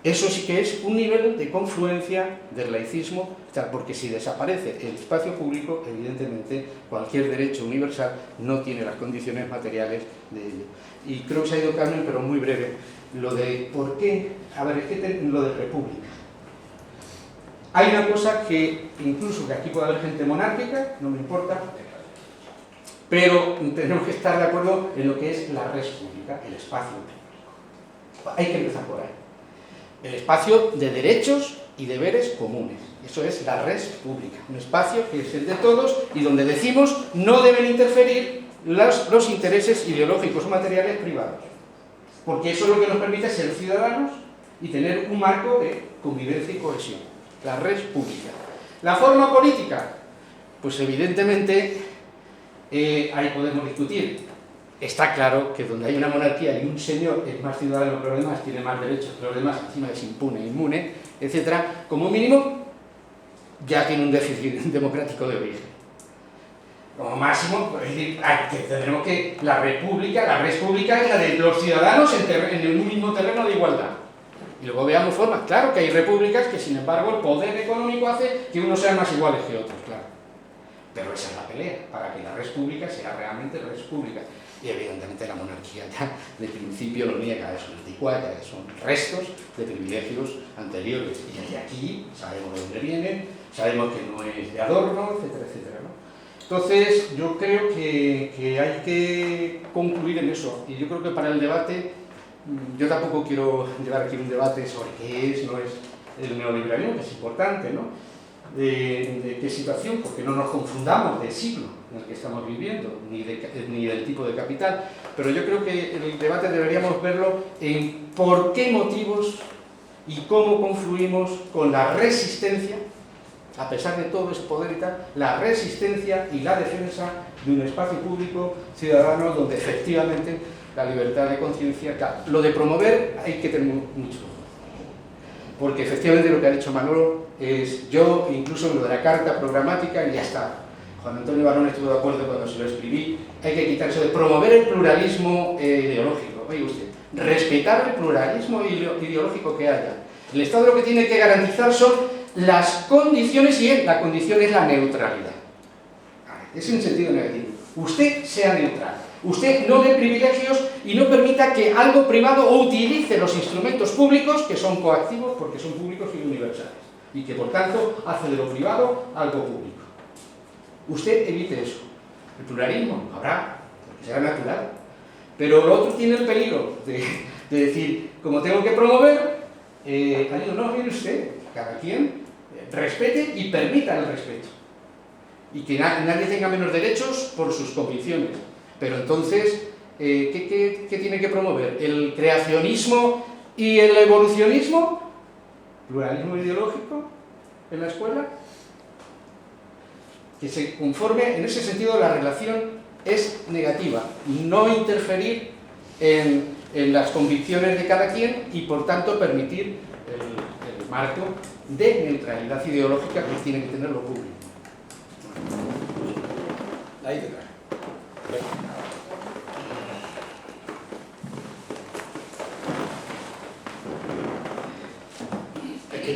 eso sí que es un nivel de confluencia del laicismo, porque si desaparece el espacio público, evidentemente cualquier derecho universal no tiene las condiciones materiales de ello. Y creo que se ha ido Carmen, pero muy breve, lo de por qué, a ver, es que lo de república. Hay una cosa que, incluso que aquí puede haber gente monárquica, no me importa, pero tenemos que estar de acuerdo en lo que es la res pública, el espacio público. Hay que empezar por ahí. El espacio de derechos y deberes comunes. Eso es la res pública. Un espacio que es el de todos y donde decimos no deben interferir los intereses ideológicos o materiales privados. Porque eso es lo que nos permite ser ciudadanos y tener un marco de convivencia y cohesión. La res pública. La forma política, pues evidentemente ahí podemos discutir. Está claro que donde hay una monarquía y un señor es más ciudadano que los demás, tiene más derechos que los demás, encima es impune, inmune, etc., como mínimo ya tiene un déficit democrático de origen. Como máximo, es decir, tendremos que la res pública es la de los ciudadanos en un mismo terreno de igualdad. Y luego veamos formas. Claro que hay repúblicas que, sin embargo, el poder económico hace que unos sean más iguales que otros, claro. Pero esa es la pelea, para que la res pública sea realmente res pública. Y evidentemente la monarquía ya de principio lo niega, es anticuada, son restos de privilegios anteriores. Y de aquí sabemos de dónde vienen, sabemos que no es de adorno, etcétera, etcétera, ¿no? Entonces, yo creo que hay que concluir en eso. Y yo creo que para el debate, yo tampoco quiero llevar aquí un debate sobre qué es, no es el neoliberalismo, que es importante, ¿no? De qué situación, porque no nos confundamos del siglo en el que estamos viviendo, ni del tipo de capital. Pero yo creo que el debate deberíamos verlo en por qué motivos y cómo confluimos con la resistencia, a pesar de todo ese poder y tal, la resistencia y la defensa de un espacio público ciudadano donde efectivamente la libertad de conciencia, lo de promover hay que tener mucho, porque efectivamente lo que ha dicho Manolo es, yo incluso en lo de la carta programática, y ya está, Juan Antonio Barón estuvo de acuerdo cuando se lo escribí, hay que quitar eso de promover el pluralismo ideológico. Oye usted, respetar el pluralismo ideológico que haya. El Estado lo que tiene que garantizar son las condiciones, y la condición es la neutralidad. Es en sentido negativo. Usted sea neutral. Usted no dé privilegios y no permita que algo privado utilice los instrumentos públicos, que son coactivos porque son públicos y universales, y que por tanto hace de lo privado algo público. Usted evite eso. El pluralismo habrá, porque será natural. Pero lo otro tiene el peligro de decir, como tengo que promover, no, mire usted, cada quien respete y permita el respeto. Y que nadie tenga menos derechos por sus convicciones. Pero entonces, ¿qué tiene que promover? ¿El creacionismo y el evolucionismo? ¿Pluralismo ideológico en la escuela? Que se conforme, en ese sentido la relación es negativa. No interferir en las convicciones de cada quien y por tanto permitir el marco de neutralidad ideológica que tiene que tener lo público. La idea.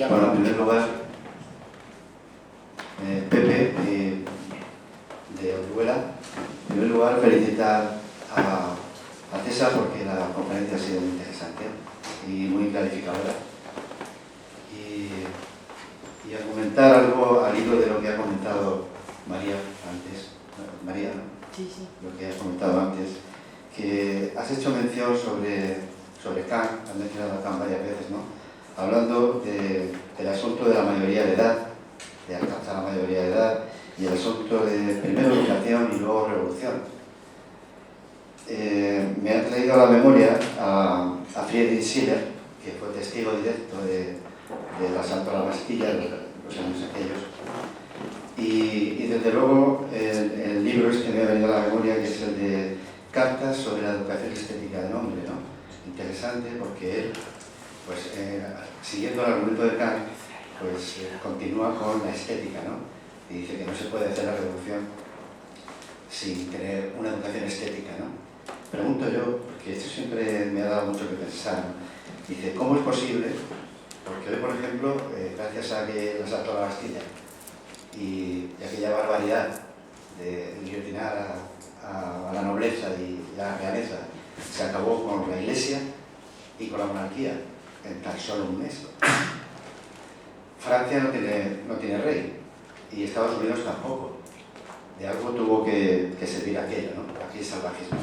Bueno, en primer lugar, Pepe, de Orihuela, en primer lugar felicitar a César porque la conferencia ha sido muy interesante y muy clarificadora. Y argumentar algo al hilo de lo que ha comentado María antes. María, ¿no? Sí, sí. Lo que has comentado antes, que has hecho mención sobre Kant, has mencionado a Kant varias veces, ¿no? Hablando del asunto de la mayoría de edad, de alcanzar la mayoría de edad, y el asunto de primero educación y luego revolución. Me ha traído a la memoria a Friedrich Schiller, que fue testigo directo del asalto a la Bastilla, de los años aquellos. Y desde luego el libro que me ha venido a la memoria, que es el de Cartas sobre la educación estética del hombre, ¿no? Interesante porque él, pues siguiendo el argumento de Kant, pues continúa con la estética, ¿no? Y dice que no se puede hacer la revolución sin tener una educación estética, ¿no? Pregunto yo, porque esto siempre me ha dado mucho que pensar, ¿no? Dice, ¿cómo es posible? Porque hoy, por ejemplo, gracias a que el asalto a la Bastilla y aquella barbaridad de guillotinar a la nobleza y la realeza, se acabó con la Iglesia y con la monarquía en tan solo un mes. Francia no tiene rey y Estados Unidos tampoco. De algo tuvo que servir aquello, ¿no? Aquí es salvajismo.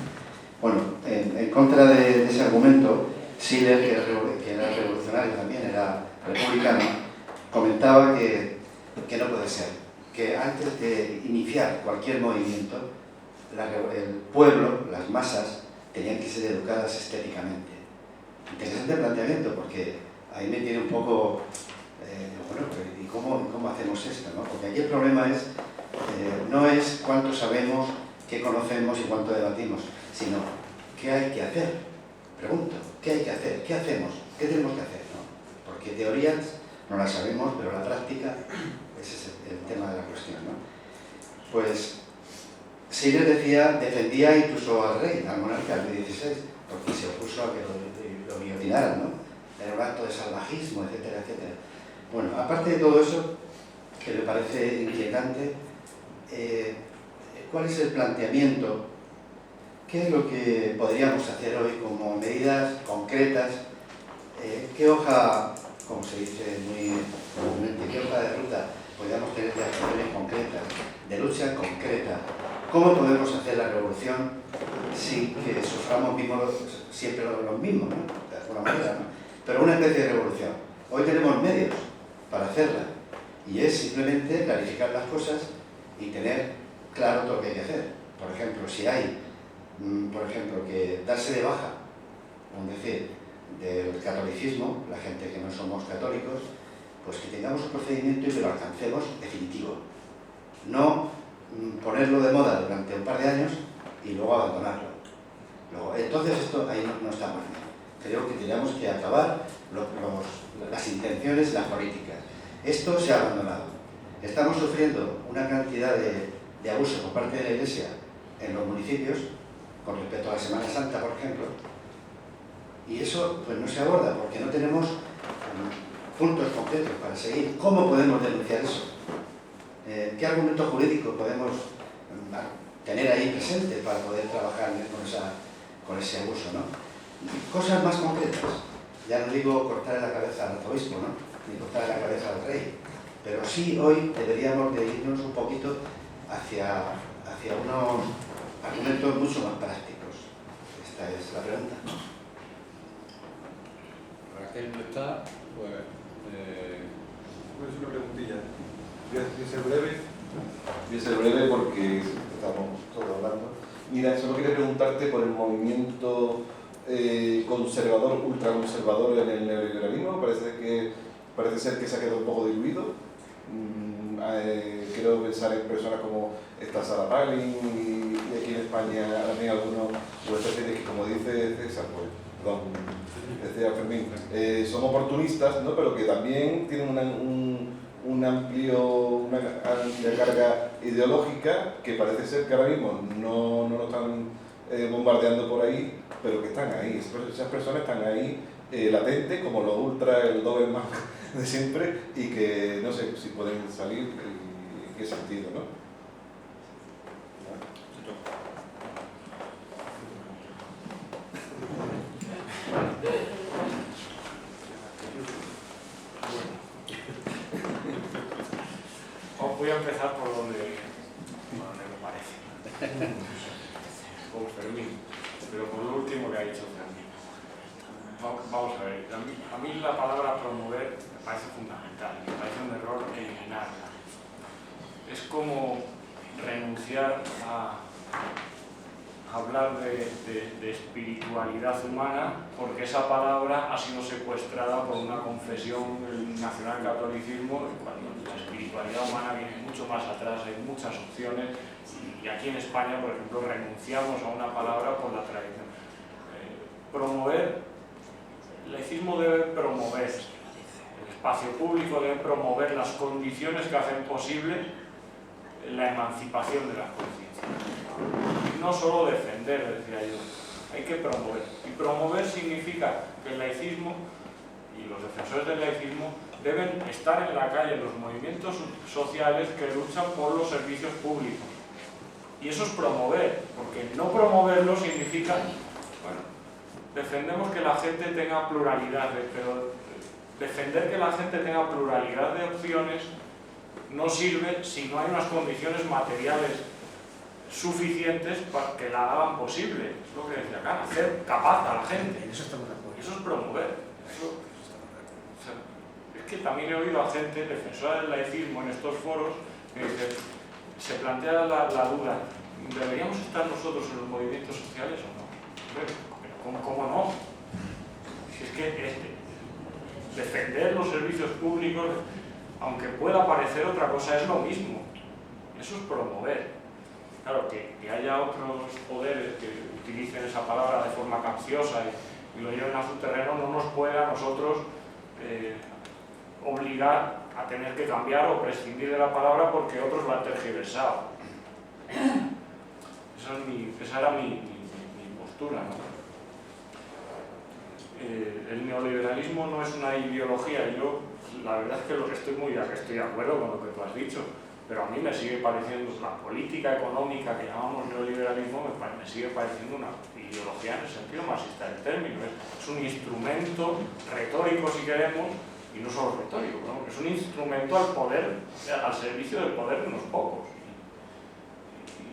Bueno, en contra de ese argumento, Schiller, que era revolucionario también, era republicano, comentaba que no puede ser, que antes de iniciar cualquier movimiento, el pueblo, las masas, tenían que ser educadas estéticamente. Interesante planteamiento, porque ahí me tiene un poco, bueno, ¿y cómo hacemos esto, no? Porque aquí el problema es, no es cuánto sabemos, qué conocemos y cuánto debatimos, sino qué hay que hacer. Pregunto, ¿qué hay que hacer? ¿Qué hacemos? ¿Qué tenemos que hacer, no? Porque teorías no las sabemos, pero la práctica, ese es el tema de la cuestión, ¿no? Pues Schiller defendía incluso al rey, al monarca, al Luis XVI, porque se opuso a que lo guillotinaran, ¿no? Era un acto de salvajismo, etcétera, etcétera. Bueno, aparte de todo eso, que me parece inquietante, ¿cuál es el planteamiento? ¿Qué es lo que podríamos hacer hoy como medidas concretas? ¿Qué hoja, como se dice muy comúnmente, qué hoja de ruta podríamos tener de acciones concretas de lucha concreta. ¿Cómo podemos hacer la revolución sin que suframos siempre los mismos, ¿no? De alguna manera, ¿no? Pero una especie de revolución. Hoy tenemos medios para hacerla y es simplemente clarificar las cosas y tener claro todo lo que hay que hacer. Por ejemplo, si hay, que darse de baja, es decir, del catolicismo, la gente que no somos católicos, pues que tengamos un procedimiento y que lo alcancemos definitivo. No ponerlo de moda durante un par de años y luego abandonarlo. Entonces esto ahí no estamos bien. Creo que tenemos que acabar las intenciones, las políticas. Esto se ha abandonado. Estamos sufriendo una cantidad de abusos por parte de la Iglesia en los municipios, con respecto a la Semana Santa, por ejemplo, y eso pues no se aborda porque no tenemos puntos concretos para seguir. ¿Cómo podemos denunciar eso? ¿Qué argumento jurídico podemos tener ahí presente para poder trabajar con ese abuso, ¿no? Cosas más concretas. Ya no digo cortar la cabeza al arzobispo, ¿no? Ni cortar la cabeza al rey, pero sí hoy deberíamos de irnos un poquito hacia unos argumentos mucho más prácticos. Esta es la pregunta. Raquel no está, pues... Es una preguntilla. Voy a ser breve porque estamos todos hablando. Mira, solo quería preguntarte por el movimiento conservador, ultraconservador en el neoliberalismo. Parece ser que se ha quedado un poco diluido. Quiero pensar en personas como esta Sarah Palin y aquí en España también algunos USPs que, como dice César, pues, perdón, decía Fermín, son oportunistas, ¿no? Pero que también tienen una amplia carga ideológica que parece ser que ahora mismo no nos están bombardeando por ahí, pero que están ahí. Esas personas están ahí latentes, como los ultra, el Doberman de siempre, y que no sé si pueden salir y en qué sentido, ¿no? Voy a empezar por donde me parece, con Fermín, pero por lo último que ha dicho Fermín. Vamos a ver, a mí la palabra promover me parece fundamental, me parece un error eliminarla. Es como renunciar a hablar de espiritualidad humana porque esa palabra ha sido secuestrada por una confesión del nacionalcatolicismo, cuando la espiritualidad humana viene mucho más atrás, hay muchas opciones, y aquí en España, por ejemplo, renunciamos a una palabra por la tradición. Promover, el laicismo debe promover, el espacio público debe promover las condiciones que hacen posible la emancipación de las conciencias. No solo defender, decía yo, hay que promover. Y promover significa que el laicismo y los defensores del laicismo deben estar en la calle, en los movimientos sociales que luchan por los servicios públicos. Y eso es promover, porque no promoverlo significa, bueno, defendemos que la gente tenga pluralidad, pero defender que la gente tenga pluralidad de opciones no sirve si no hay unas condiciones materiales suficientes para que la hagan posible. Es lo que decía acá, hacer capaz a la gente. Eso es promover. Es que también he oído a gente defensora del laicismo en estos foros que dice, se plantea la duda, ¿deberíamos estar nosotros en los movimientos sociales o no? Pero ¿cómo no? Si es que defender los servicios públicos, aunque pueda parecer otra cosa, es lo mismo. Eso es promover. Claro, que haya otros poderes que utilicen esa palabra de forma capciosa y lo lleven a su terreno no nos puede a nosotros obligar a tener que cambiar o prescindir de la palabra porque otros la han tergiversado. Esa era mi postura, ¿no? El neoliberalismo no es una ideología y yo la verdad es que estoy de acuerdo con lo que tú has dicho, pero a mí me sigue pareciendo la política económica que llamamos neoliberalismo me sigue pareciendo una ideología en el sentido marxista del término. Es un instrumento retórico, si queremos, y no solo retórico, ¿no? Es un instrumento al poder, al servicio del poder de unos pocos.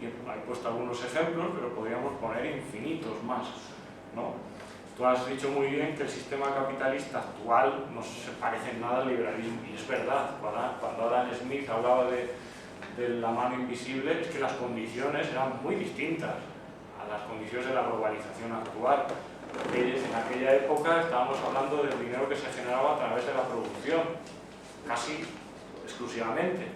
y he puesto algunos ejemplos, pero podríamos poner infinitos más, ¿no? Tú has dicho muy bien que el sistema capitalista actual no se parece en nada al liberalismo, y es verdad. Cuando Adam Smith hablaba de la mano invisible, es que las condiciones eran muy distintas a las condiciones de la globalización actual. En aquella época estábamos hablando del dinero que se generaba a través de la producción, casi exclusivamente.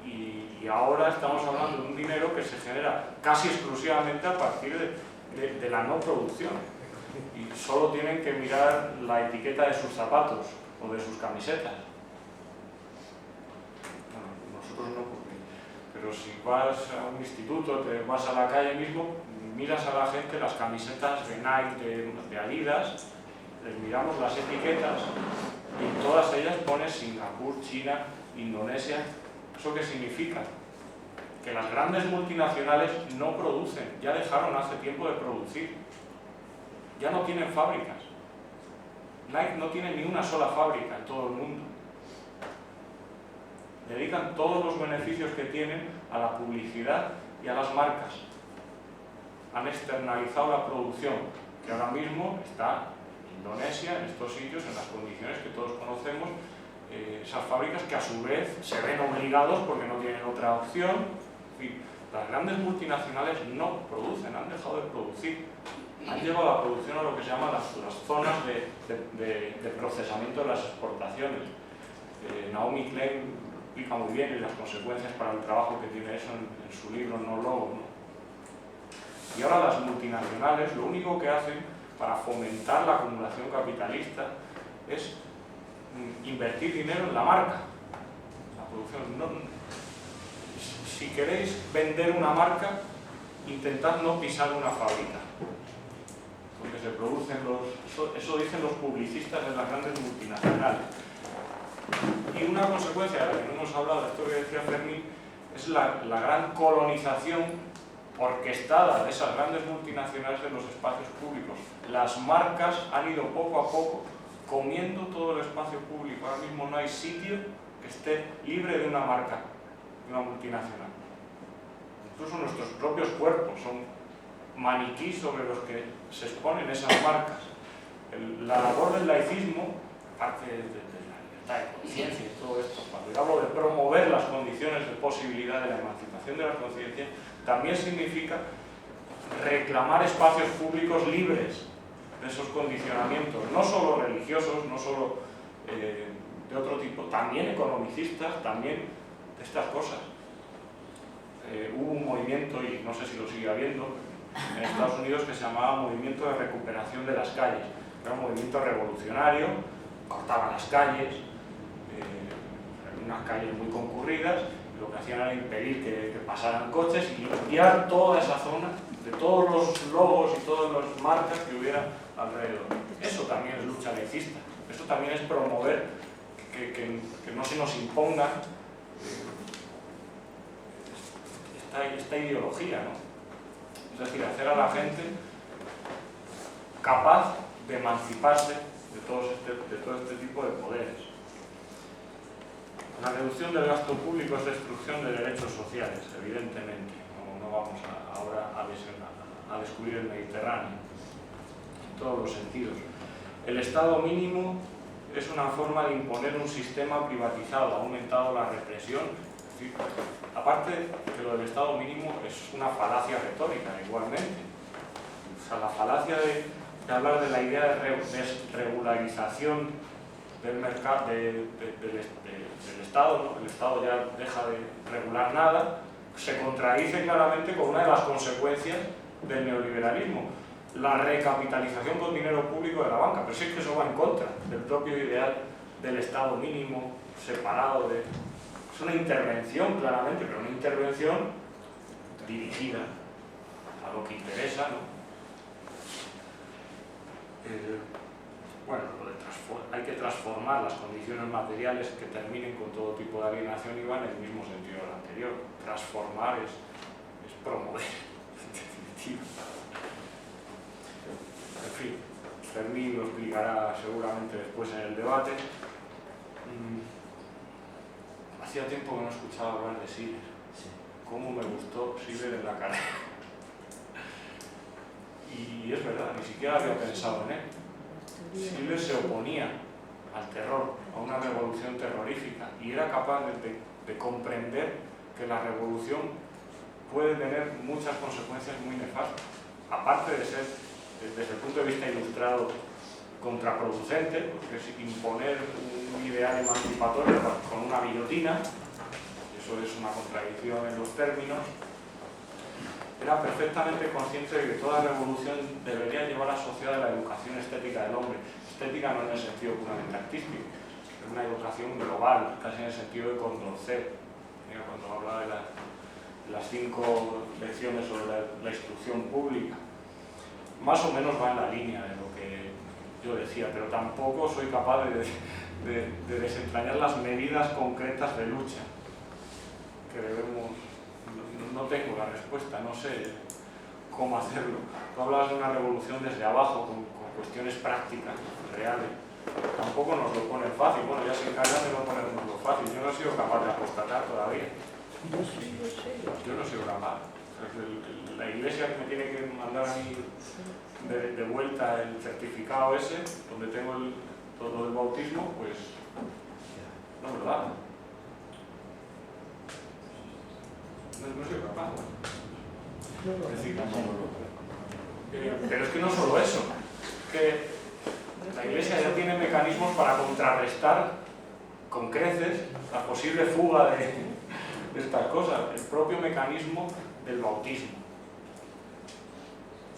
Y ahora estamos hablando de un dinero que se genera casi exclusivamente a partir de la no producción. Y solo tienen que mirar la etiqueta de sus zapatos o de sus camisetas. Bueno, nosotros no, pero si vas a un instituto, te vas a la calle mismo, miras a la gente las camisetas de Nike, de Adidas, les miramos las etiquetas y en todas ellas pone Singapur, China, Indonesia. ¿Eso qué significa? Que las grandes multinacionales no producen, ya dejaron hace tiempo de producir, ya no tienen fábricas. Nike no tiene ni una sola fábrica en todo el mundo. Dedican todos los beneficios que tienen a la publicidad y a las marcas. Han externalizado la producción, que ahora mismo está en Indonesia, en estos sitios, en las condiciones que todos conocemos, esas fábricas que a su vez se ven obligados porque no tienen otra opción. En fin, las grandes multinacionales no producen, han dejado de producir. Han llevado la producción a lo que se llaman las zonas de procesamiento de las exportaciones. Naomi Klein explica muy bien las consecuencias para el trabajo que tiene eso en su libro No Logo, ¿no? Y ahora las multinacionales lo único que hacen para fomentar la acumulación capitalista es invertir dinero en la marca, la producción. No, si queréis vender una marca, intentad no pisar una fábrica, porque se producen eso dicen los publicistas de las grandes multinacionales. Y una consecuencia de la que no hemos hablado, de esto que decía Fermín, es la gran colonización orquestada de esas grandes multinacionales en los espacios públicos. Las marcas han ido poco a poco comiendo todo el espacio público. Ahora mismo no hay sitio que esté libre de una marca, de una multinacional. Incluso nuestros propios cuerpos son maniquís sobre los que se exponen esas marcas. La labor del laicismo, aparte de la libertad de conciencia y todo esto, cuando yo hablo de promover las condiciones de posibilidad de la emancipación de la conciencia, también significa reclamar espacios públicos libres de esos condicionamientos, no solo religiosos, no solo de otro tipo, también economicistas, también de estas cosas. Hubo un movimiento, y no sé si lo sigue habiendo, en Estados Unidos que se llamaba Movimiento de Recuperación de las Calles. Era un movimiento revolucionario, cortaban las calles, unas calles muy concurridas, y lo que hacían era impedir que pasaran coches y limpiar toda esa zona de todos los logos y todas las marcas que hubiera alrededor. Eso también es lucha laicista, eso también es promover que no se nos imponga esta ideología, ¿no? Es decir, hacer a la gente capaz de emanciparse de todo este tipo de poderes. La reducción del gasto público es destrucción de derechos sociales, evidentemente. No vamos ahora a descubrir el Mediterráneo en todos los sentidos. El Estado mínimo es una forma de imponer un sistema privatizado, ha aumentado la represión. Es decir, aparte que lo del Estado mínimo es una falacia retórica, igualmente. O sea, la falacia de hablar de la idea de desregularización del mercado, del Estado, ¿no? El Estado ya deja de regular nada, se contradice claramente con una de las consecuencias del neoliberalismo, la recapitalización con dinero público de la banca. Pero sí es que eso va en contra del propio ideal del Estado mínimo separado de... Es una intervención, claramente, pero una intervención dirigida a lo que interesa, ¿no? Bueno, hay que transformar las condiciones materiales que terminen con todo tipo de alienación y van en el mismo sentido del anterior. Transformar es promover, en definitiva. En fin, Fermín lo explicará seguramente después en el debate. Hacía tiempo que no escuchaba hablar de Schiller. Cómo me gustó Siles en la carrera. Y es verdad, ni siquiera había pensado en él. Siles se oponía al terror, a una revolución terrorífica, y era capaz de comprender que la revolución puede tener muchas consecuencias muy nefastas, aparte de ser, desde el punto de vista ilustrado, contraproducente, porque es imponer un ideal emancipatorio con una guillotina, eso es una contradicción en los términos. Era perfectamente consciente de que toda revolución debería llevar asociada a la educación estética del hombre. Estética no en el sentido puramente artístico, es una educación global, casi en el sentido de Condorcet. Cuando hablaba de las 5 lecciones sobre la instrucción pública, más o menos va en la línea de lo que yo decía, pero tampoco soy capaz de desentrañar las medidas concretas de lucha que debemos. No tengo la respuesta, no sé cómo hacerlo. Tú hablas de una revolución desde abajo, con cuestiones prácticas, reales. Tampoco nos lo ponen fácil. Bueno, ya se encargan de no ponernos lo fácil. Yo no he sido capaz de apostatar todavía. Yo no he sido capaz. La iglesia que me tiene que mandar a mí de vuelta el certificado ese, donde tengo todo lo del bautismo, pues no me lo da. No soy capaz. Es decir, pero es que no solo eso, que la Iglesia ya tiene mecanismos para contrarrestar con creces la posible fuga de estas cosas, el propio mecanismo del bautismo.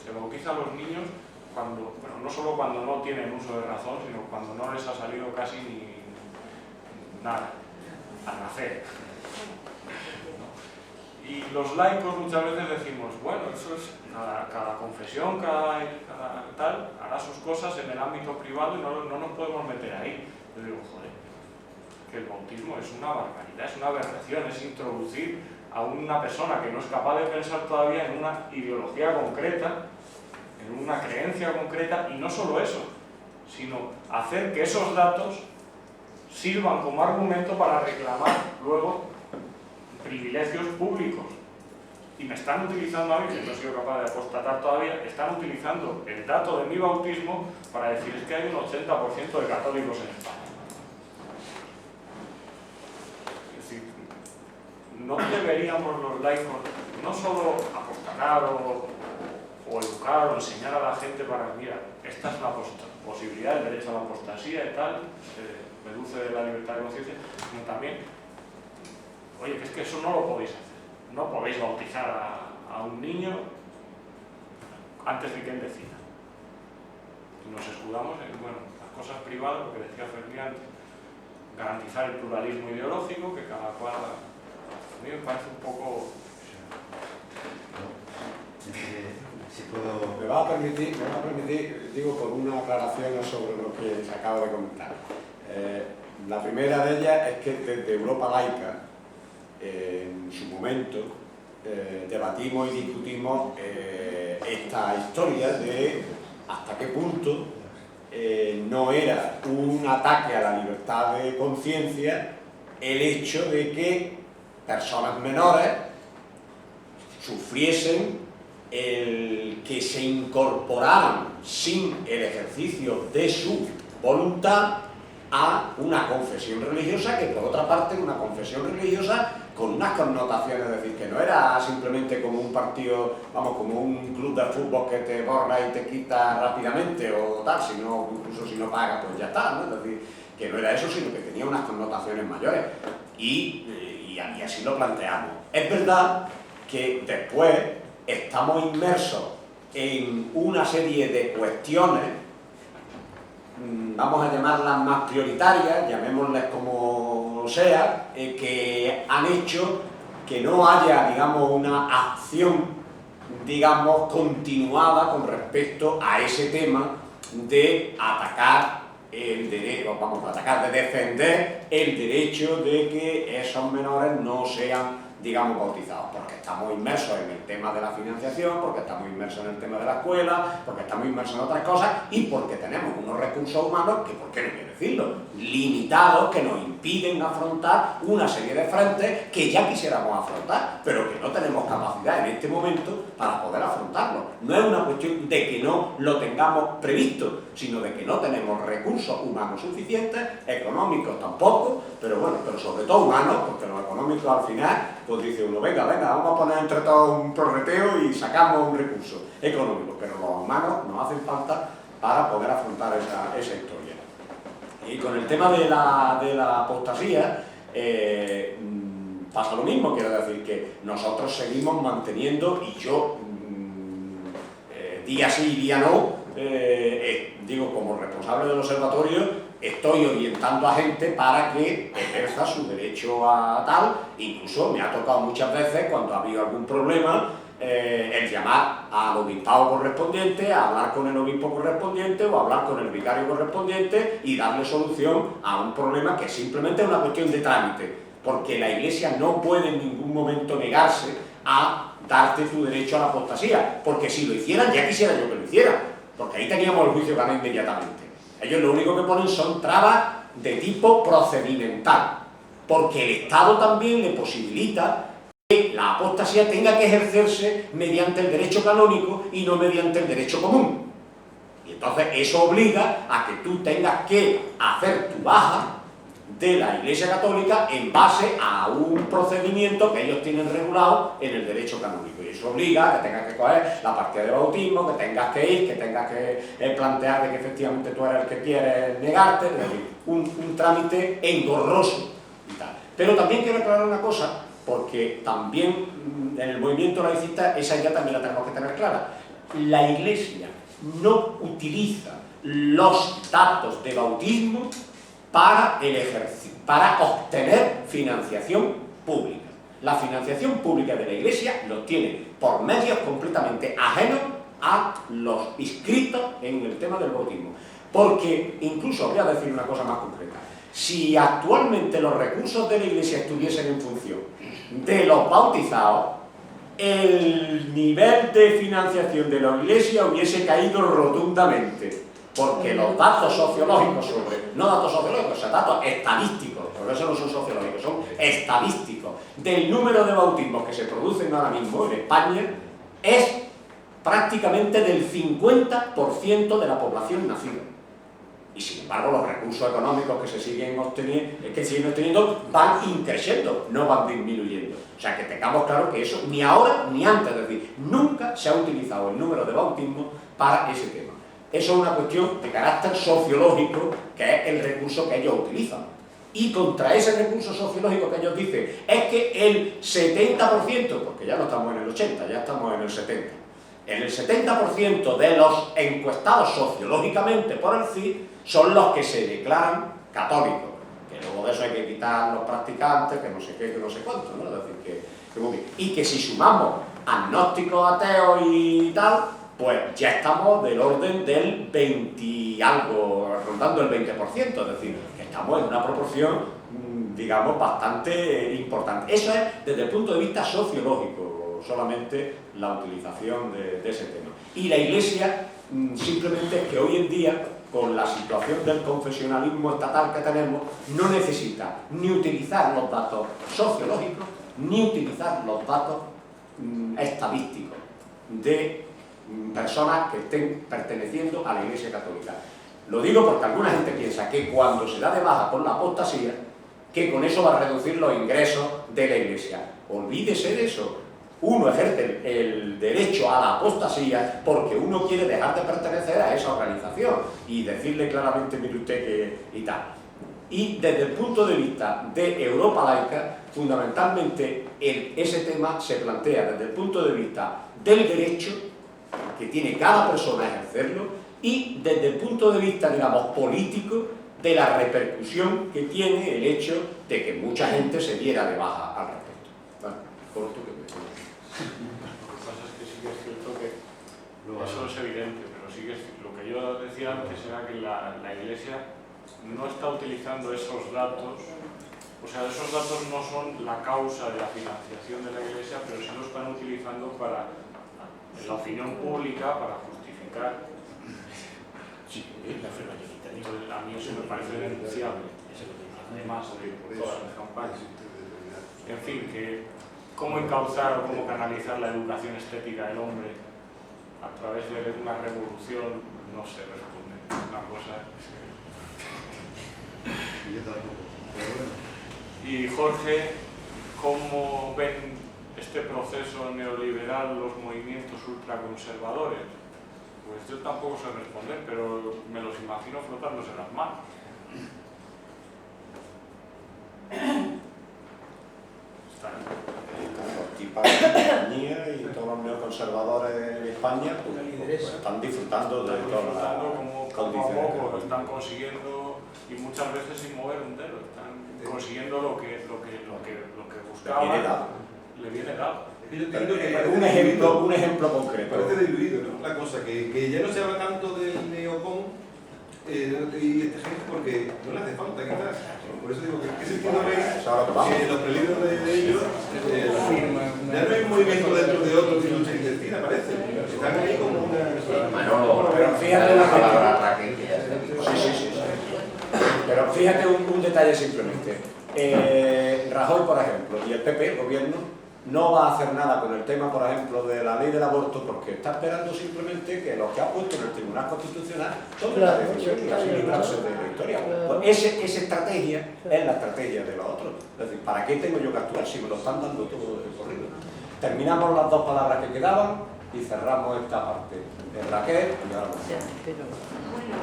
Se bautiza a los niños cuando, bueno, no solo cuando no tienen uso de razón, sino cuando no les ha salido casi ni nada, al nacer. Y los laicos muchas veces decimos, bueno, eso es cada confesión, cada tal, hará sus cosas en el ámbito privado y no nos podemos meter ahí. Yo digo, joder, que el bautismo es una barbaridad, es una aberración, es introducir a una persona que no es capaz de pensar todavía en una ideología concreta, en una creencia concreta, y no solo eso, sino hacer que esos datos sirvan como argumento para reclamar luego privilegios públicos. Y me están utilizando a mí, que no he sido capaz de apostatar todavía, están utilizando el dato de mi bautismo para decir es que hay un 80% de católicos en España. Es decir, no deberíamos los laicos no solo apostatar o educar o enseñar a la gente para, mira, esta es la posibilidad, el derecho a la apostasía y tal, se reduce de la libertad de conciencia, sino también, oye, que es que eso no lo podéis hacer. No podéis bautizar a un niño antes de que él decida. Y nos escudamos en, bueno, las cosas privadas, lo que decía Fermín antes, garantizar el pluralismo ideológico, que cada cual, a mí me parece un poco... Si puedo... Me va a permitir, digo, por una aclaración sobre lo que se acaba de comentar. La primera de ellas es que desde Europa Laica, en su momento, debatimos y discutimos esta historia de hasta qué punto no era un ataque a la libertad de conciencia el hecho de que personas menores sufriesen el que se incorporaran sin el ejercicio de su voluntad a una confesión religiosa que, por otra parte, una confesión religiosa con unas connotaciones, es decir, que no era simplemente como un partido, vamos, como un club de fútbol que te borra y te quita rápidamente o tal, sino, incluso si no pagas, pues ya está, ¿no? Es decir, que no era eso, sino que tenía unas connotaciones mayores. Y así lo planteamos. Es verdad que después estamos inmersos en una serie de cuestiones, vamos a llamarlas más prioritarias, llamémoslas como sea, que han hecho que no haya, digamos, una acción, digamos, continuada con respecto a ese tema de atacar el derecho, vamos a atacar, de defender el derecho de que esos menores no sean, digamos, bautizados, porque estamos inmersos en el tema de la financiación, porque estamos inmersos en el tema de la escuela, porque estamos inmersos en otras cosas y porque tenemos unos recursos humanos que, ¿por qué no hay que decirlo?, limitados, que nos impiden afrontar una serie de frentes que ya quisiéramos afrontar, pero que no tenemos capacidad capacidad en este momento para poder afrontarlo. No es una cuestión de que no lo tengamos previsto, sino de que no tenemos recursos humanos suficientes, económicos tampoco, pero bueno, pero sobre todo humanos, porque los económicos al final, pues dice uno, venga, vamos a poner entre todos un prorreteo y sacamos un recurso económico, pero los humanos nos hacen falta para poder afrontar esa historia. Y con el tema de la apostasía, pasa lo mismo, quiero decir que nosotros seguimos manteniendo, y yo día sí y día no, digo, como responsable del observatorio, estoy orientando a gente para que ejerza su derecho a tal. Incluso me ha tocado muchas veces, cuando ha habido algún problema, el llamar al obispado correspondiente, a hablar con el obispo correspondiente o hablar con el vicario correspondiente y darle solución a un problema que simplemente es una cuestión de trámite, porque la Iglesia no puede en ningún momento negarse a darte tu derecho a la apostasía, porque si lo hicieran, ya quisiera yo que lo hicieran, porque ahí teníamos el juicio ganado inmediatamente. Ellos lo único que ponen son trabas de tipo procedimental, porque el Estado también le posibilita que la apostasía tenga que ejercerse mediante el derecho canónico y no mediante el derecho común. Y entonces eso obliga a que tú tengas que hacer tu baja de la Iglesia Católica en base a un procedimiento que ellos tienen regulado en el derecho canónico. Y eso obliga a que tengas que coger la partida de bautismo, que tengas que ir, que tengas que plantear de que efectivamente tú eres el que quieres negarte, es decir, un trámite engorroso y tal. Pero también quiero aclarar una cosa, porque también en el movimiento laicista esa idea también la tenemos que tener clara. La Iglesia no utiliza los datos de bautismo para el ejercicio, para obtener financiación pública. La financiación pública de la Iglesia lo tiene por medios completamente ajenos a los inscritos en el tema del bautismo. Porque, incluso voy a decir una cosa más concreta, si actualmente los recursos de la Iglesia estuviesen en función de los bautizados, el nivel de financiación de la Iglesia hubiese caído rotundamente, porque los datos sociológicos no datos sociológicos, son datos estadísticos, por eso no son sociológicos, son estadísticos, del número de bautismos que se producen ahora mismo en España, es prácticamente del 50% de la población nacida. Y sin embargo los recursos económicos que se siguen obteniendo van increciendo, no van disminuyendo. O sea, que tengamos claro que eso ni ahora ni antes, es decir, nunca se ha utilizado el número de bautismos para ese tema. Eso es una cuestión de carácter sociológico, que es el recurso que ellos utilizan. Y contra ese recurso sociológico que ellos dicen es que el 70%, porque ya no estamos en el 80, ya estamos en el 70%, en el 70% de los encuestados sociológicamente por el CIS son los que se declaran católicos, que luego de eso hay que quitar los practicantes, que no sé qué, que no sé cuánto, ¿no? Es decir, que muy bien. Y que si sumamos agnósticos, ateos y tal, pues ya estamos del orden del 20 y algo, rondando el 20%, es decir, que estamos en una proporción, digamos, bastante importante. Eso es desde el punto de vista sociológico, solamente la utilización de ese tema. Y la Iglesia, simplemente es que hoy en día, con la situación del confesionalismo estatal que tenemos, no necesita ni utilizar los datos sociológicos, ni utilizar los datos estadísticos de personas que estén perteneciendo a la Iglesia Católica. Lo digo porque alguna gente piensa que cuando se da de baja con la apostasía, que con eso va a reducir los ingresos de la Iglesia. Olvídese de eso. Uno ejerce el derecho a la apostasía porque uno quiere dejar de pertenecer a esa organización y decirle claramente, mire usted que y tal. Y desde el punto de vista de Europa laica, fundamentalmente ese tema se plantea desde el punto de vista del derecho que tiene cada persona a ejercerlo y desde el punto de vista, digamos, político, de la repercusión que tiene el hecho de que mucha gente se diera de baja al respecto. ¿Vale? Corto que me... Lo que pasa es que sí que es cierto que eso es evidente, pero sí que lo que yo decía antes era que la Iglesia no está utilizando esos datos, o sea, esos datos no son la causa de la financiación de la Iglesia, pero sí lo están utilizando para la opinión pública, para justificar. Entonces, a mí eso me parece denunciable, además de todas las campañas. En fin, que cómo encauzar o cómo canalizar la educación estética del hombre a través de una revolución, no sé responder. Una cosa Y Jorge, ¿cómo ven este proceso neoliberal los movimientos ultraconservadores? Pues yo tampoco sé responder, pero me los imagino frotándose las manos. Aquí para la compañía y todos los neoconservadores en España pues están disfrutando de todas las como condiciones poco a poco están consiguiendo, y muchas veces sin mover un dedo, están consiguiendo lo que buscaban. Le viene dado. Yo entiendo que un ejemplo concreto. Parece diluido, ¿no? La cosa, que ya no se habla tanto del neocon y este gente porque no le hace falta, quizás. Por eso digo que ¿qué sentido veis que los prelibros de ellos ya no hay un movimiento dentro de otro de lucha intestina, parece. Están ahí como una... Pero fíjate una cosa. Sí. Pero fíjate un detalle simplemente. Rajoy, por ejemplo, y el PP, el gobierno, no va a hacer nada con el tema, por ejemplo, de la ley del aborto, porque está esperando simplemente que los que ha puesto en el Tribunal Constitucional tomen la decisión y así librarse de la historia. Pues esa estrategia es la estrategia de los otros. Es decir, ¿para qué tengo yo que actuar si me lo están dando todo de corrido? Terminamos las dos palabras que quedaban y cerramos esta parte. Raquel y ahora Bueno,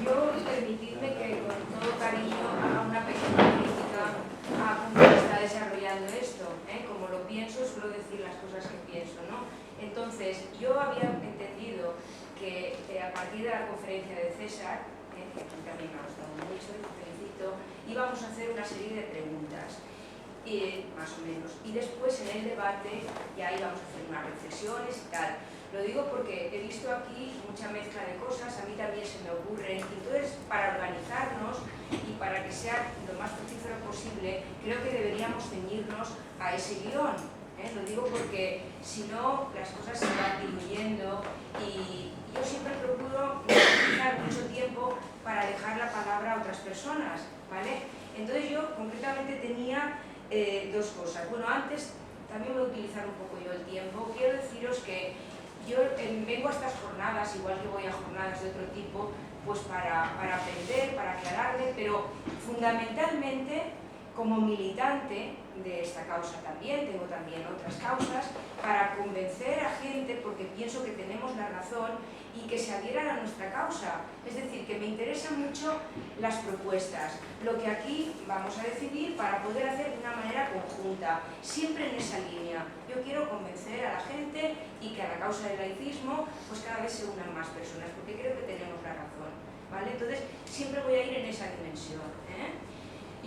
yo permitidme que con todo cariño haga una pequeña crítica a cómo se está desarrollando esto. Como lo pienso, suelo decir las cosas que pienso, ¿no? Entonces, yo había entendido que a partir de la conferencia de César, que aquí también me ha gustado mucho y te felicito, íbamos a hacer una serie de preguntas, más o menos, y después en el debate ya íbamos a hacer unas reflexiones y tal. Lo digo porque he visto aquí mucha mezcla de cosas, a mí también se me ocurren, entonces para organizarnos y para que sea lo más fructífero posible, creo que deberíamos ceñirnos a ese guión. Lo digo porque si no las cosas se van diluyendo y yo siempre procuro utilizar mucho tiempo para dejar la palabra a otras personas, ¿vale? Entonces yo concretamente tenía dos cosas. Bueno, antes también voy a utilizar un poco yo el tiempo. Quiero deciros que yo vengo a estas jornadas, igual que voy a jornadas de otro tipo, pues para aprender, para aclararme, pero fundamentalmente como militante de esta causa también, tengo también otras causas, para convencer a gente, porque pienso que tenemos la razón, y que se adhieran a nuestra causa. Es decir, que me interesan mucho las propuestas, lo que aquí vamos a decidir para poder hacer de una manera conjunta, siempre en esa línea. Yo quiero convencer a la gente y que a la causa del laicismo pues cada vez se unan más personas, porque creo que tenemos la razón, ¿vale? Entonces, siempre voy a ir en esa dimensión,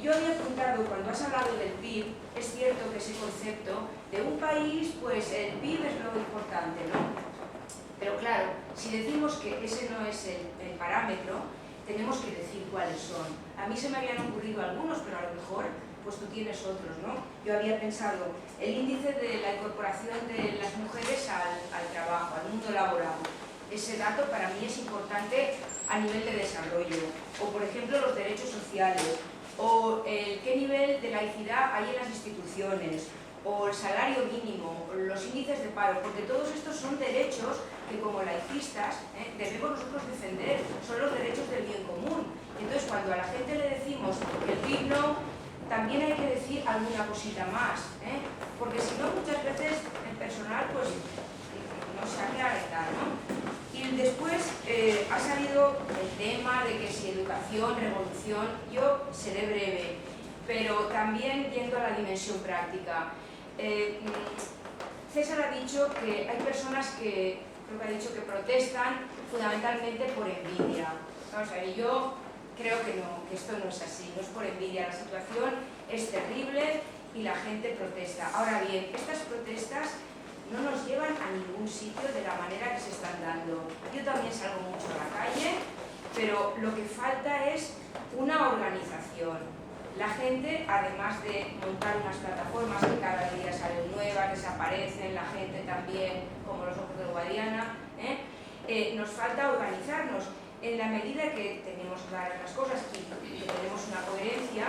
Yo había apuntado, cuando has hablado del PIB, es cierto que ese concepto de un país, pues el PIB es lo importante, ¿no? Pero claro, si decimos que ese no es el parámetro, tenemos que decir cuáles son. A mí se me habían ocurrido algunos, pero a lo mejor pues tú tienes otros, ¿no? Yo había pensado el índice de la incorporación de las mujeres al trabajo, al mundo laboral. Ese dato para mí es importante a nivel de desarrollo. O, por ejemplo, los derechos sociales, o qué nivel de laicidad hay en las instituciones, o el salario mínimo, o los índices de paro, porque todos estos son derechos que como laicistas debemos nosotros defender, son los derechos del bien común. Entonces, cuando a la gente le decimos que el PIB no, también hay que decir alguna cosita más, porque si no, muchas veces el personal pues no se aclara y tal, ¿no? Y después ha salido el tema de que si educación, revolución, yo seré breve, pero también yendo a la dimensión práctica. César ha dicho que hay personas que, creo que ha dicho que protestan fundamentalmente por envidia. Vamos a ver, yo creo que no, que esto no es así, no es por envidia, la situación es terrible y la gente protesta. Ahora bien, estas protestas no nos llevan a ningún sitio de la manera que se están dando. Yo también salgo mucho a la calle, pero lo que falta es una organización. La gente, además de montar unas plataformas que cada día salen nuevas, desaparecen, la gente también, como los ojos de Guadiana, nos falta organizarnos. En la medida que tenemos claras las cosas y que tenemos una coherencia,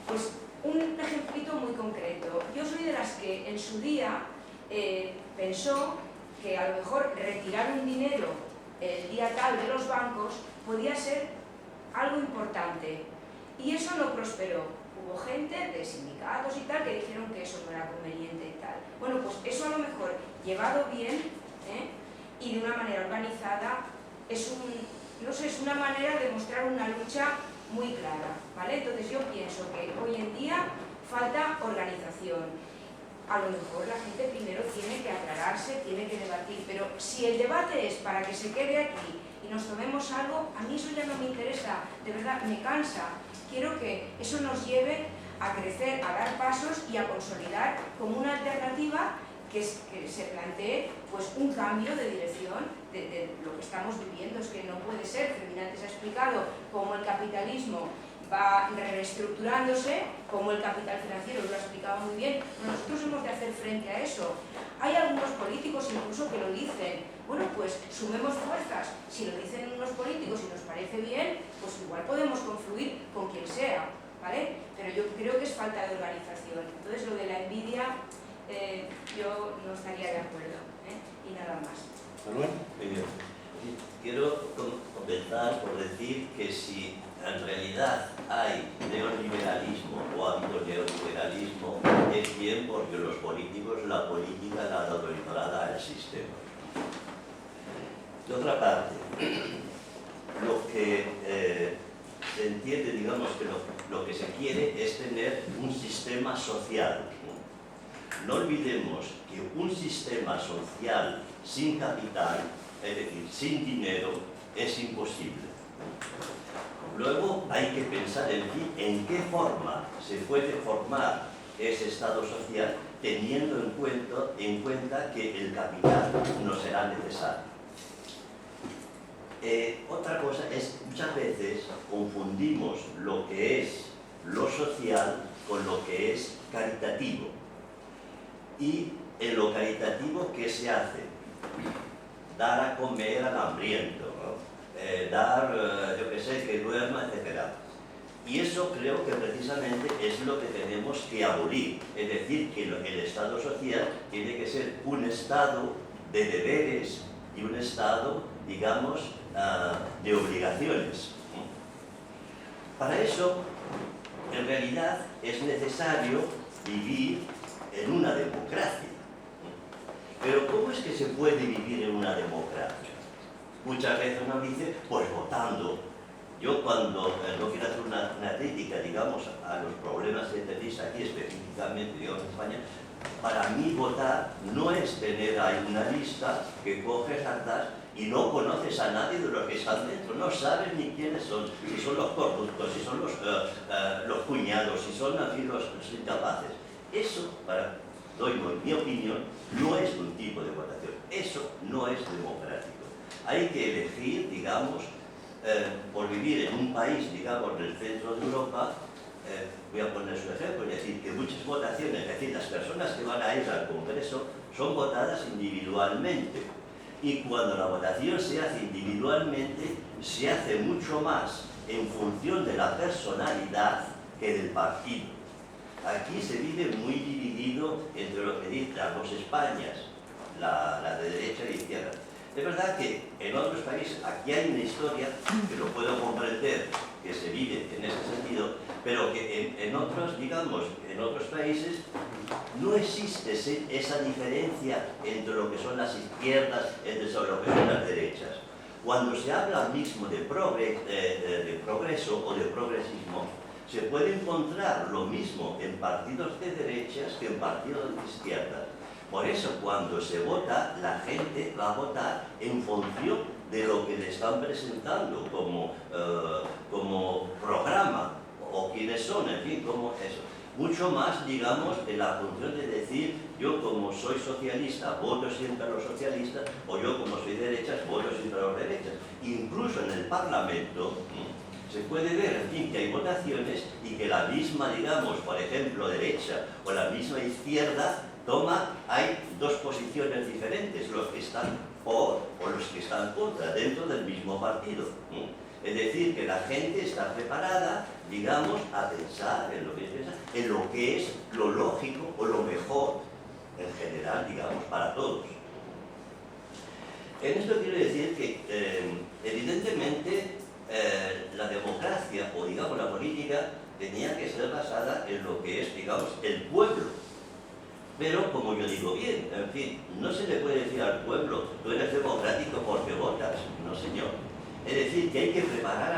pues un ejemplito muy concreto. Yo soy de las que en su día pensó que a lo mejor retirar un dinero el día tal de los bancos podía ser algo importante. Y eso no prosperó. Hubo gente de sindicatos y tal que dijeron que eso no era conveniente y tal. Bueno, pues eso a lo mejor llevado bien y de una manera organizada es es una manera de mostrar una lucha muy clara, ¿vale? Entonces yo pienso que hoy en día falta organización. A lo mejor la gente primero tiene que aclararse, tiene que debatir, pero si el debate es para que se quede aquí y nos tomemos algo, a mí eso ya no me interesa, de verdad, me cansa. Quiero que eso nos lleve a crecer, a dar pasos y a consolidar como una alternativa que se plantee pues, un cambio de dirección de lo que estamos viviendo. Es que no puede ser, Fermín antes ha explicado cómo el capitalismo va reestructurándose, como el capital financiero lo ha explicado muy bien. Nosotros hemos de hacer frente a eso. Hay algunos políticos incluso que lo dicen. Bueno, pues sumemos fuerzas. Si lo dicen unos políticos y nos parece bien, pues igual podemos confluir con quien sea, ¿vale? Pero yo creo que es falta de organización. Entonces lo de la envidia, yo no estaría de acuerdo, y nada más. Manuel. Quiero comenzar por decir que si en realidad hay neoliberalismo o ha habido neoliberalismo, es bien porque los políticos, la política la ha dado entrada al sistema. De otra parte, lo que se entiende, digamos, que lo que se quiere es tener un sistema social. No olvidemos que un sistema social sin capital, es decir, sin dinero, es imposible. Luego hay que pensar en qué forma se puede formar ese Estado social teniendo en cuenta que el capital no será necesario. Otra cosa es que muchas veces confundimos lo que es lo social con lo que es caritativo. Y en lo caritativo, ¿qué se hace? Dar a comer al hambriento, ¿no? Dar, yo qué sé, que duerma, etc. Y eso creo que precisamente es lo que tenemos que abolir. Es decir, que el Estado social tiene que ser un Estado de deberes y un Estado, digamos, de obligaciones. Para eso, en realidad, es necesario vivir en una democracia. Pero ¿cómo es que se puede vivir en una democracia? Muchas veces uno dice, pues votando. Yo cuando no quiero hacer una crítica, digamos, a los problemas que tenéis aquí, específicamente, digamos, en España, para mí votar no es tener ahí una lista que coges, saltas y no conoces a nadie de los que están dentro, no sabes ni quiénes son, si son los corruptos, si son los cuñados, si son así los incapaces. Eso, doy mi opinión, no es un tipo de votación, eso no es democrático. Hay que elegir, digamos, por vivir en un país, digamos, del centro de Europa, voy a poner su ejemplo, es decir, que muchas votaciones, es decir, las personas que van a ir al Congreso son votadas individualmente. Y cuando la votación se hace individualmente, se hace mucho más en función de la personalidad que del partido. Aquí se vive muy dividido entre lo que dicen las dos Españas, la de derecha y de izquierda. Es verdad que en otros países, aquí hay una historia que lo puedo comprender, que se vive en ese sentido, pero que en otros, digamos, en otros países no existe esa diferencia entre lo que son las izquierdas, entre lo que son las derechas. Cuando se habla mismo de progreso o de progresismo, se puede encontrar lo mismo en partidos de derechas que en partidos de izquierdas. Por eso, cuando se vota, la gente va a votar en función de lo que le están presentando como programa, o quiénes son, en fin, como eso. Mucho más, digamos, en la función de decir, yo como soy socialista, voto siempre a los socialistas, o yo como soy de derechas, voto siempre a los derechas. Incluso en el Parlamento se puede ver, en fin, que hay votaciones y que la misma, digamos, por ejemplo, derecha o la misma izquierda, hay dos posiciones diferentes, los que están por o los que están contra, dentro del mismo partido. Es decir, que la gente está preparada, digamos, a pensar en lo que es lo lógico o lo mejor, en general, digamos, para todos. En esto quiero decir que, evidentemente, la democracia, o digamos la política, tenía que ser basada en lo que es, digamos, el pueblo. Pero, como yo digo bien, en fin, no se le puede decir al pueblo, tú eres democrático porque votas, no señor. Es decir, que hay que preparar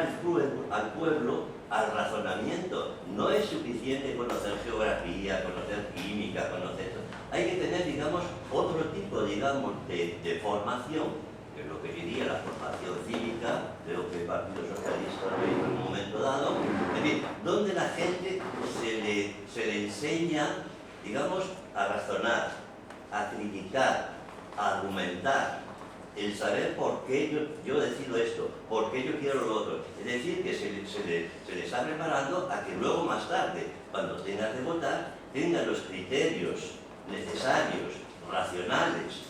al pueblo al razonamiento. No es suficiente conocer geografía, conocer química, conocer... Hay que tener, digamos, otro tipo, digamos, de formación, que es lo que diría la formación cívica, creo que el Partido Socialista lo hizo en un momento dado, es decir, donde la gente se le enseña, digamos, a razonar, a criticar, a argumentar, el saber por qué yo decido esto, por qué yo quiero lo otro. Es decir, que se le está preparando a que luego más tarde, cuando tengas de votar, tenga los criterios necesarios, racionales,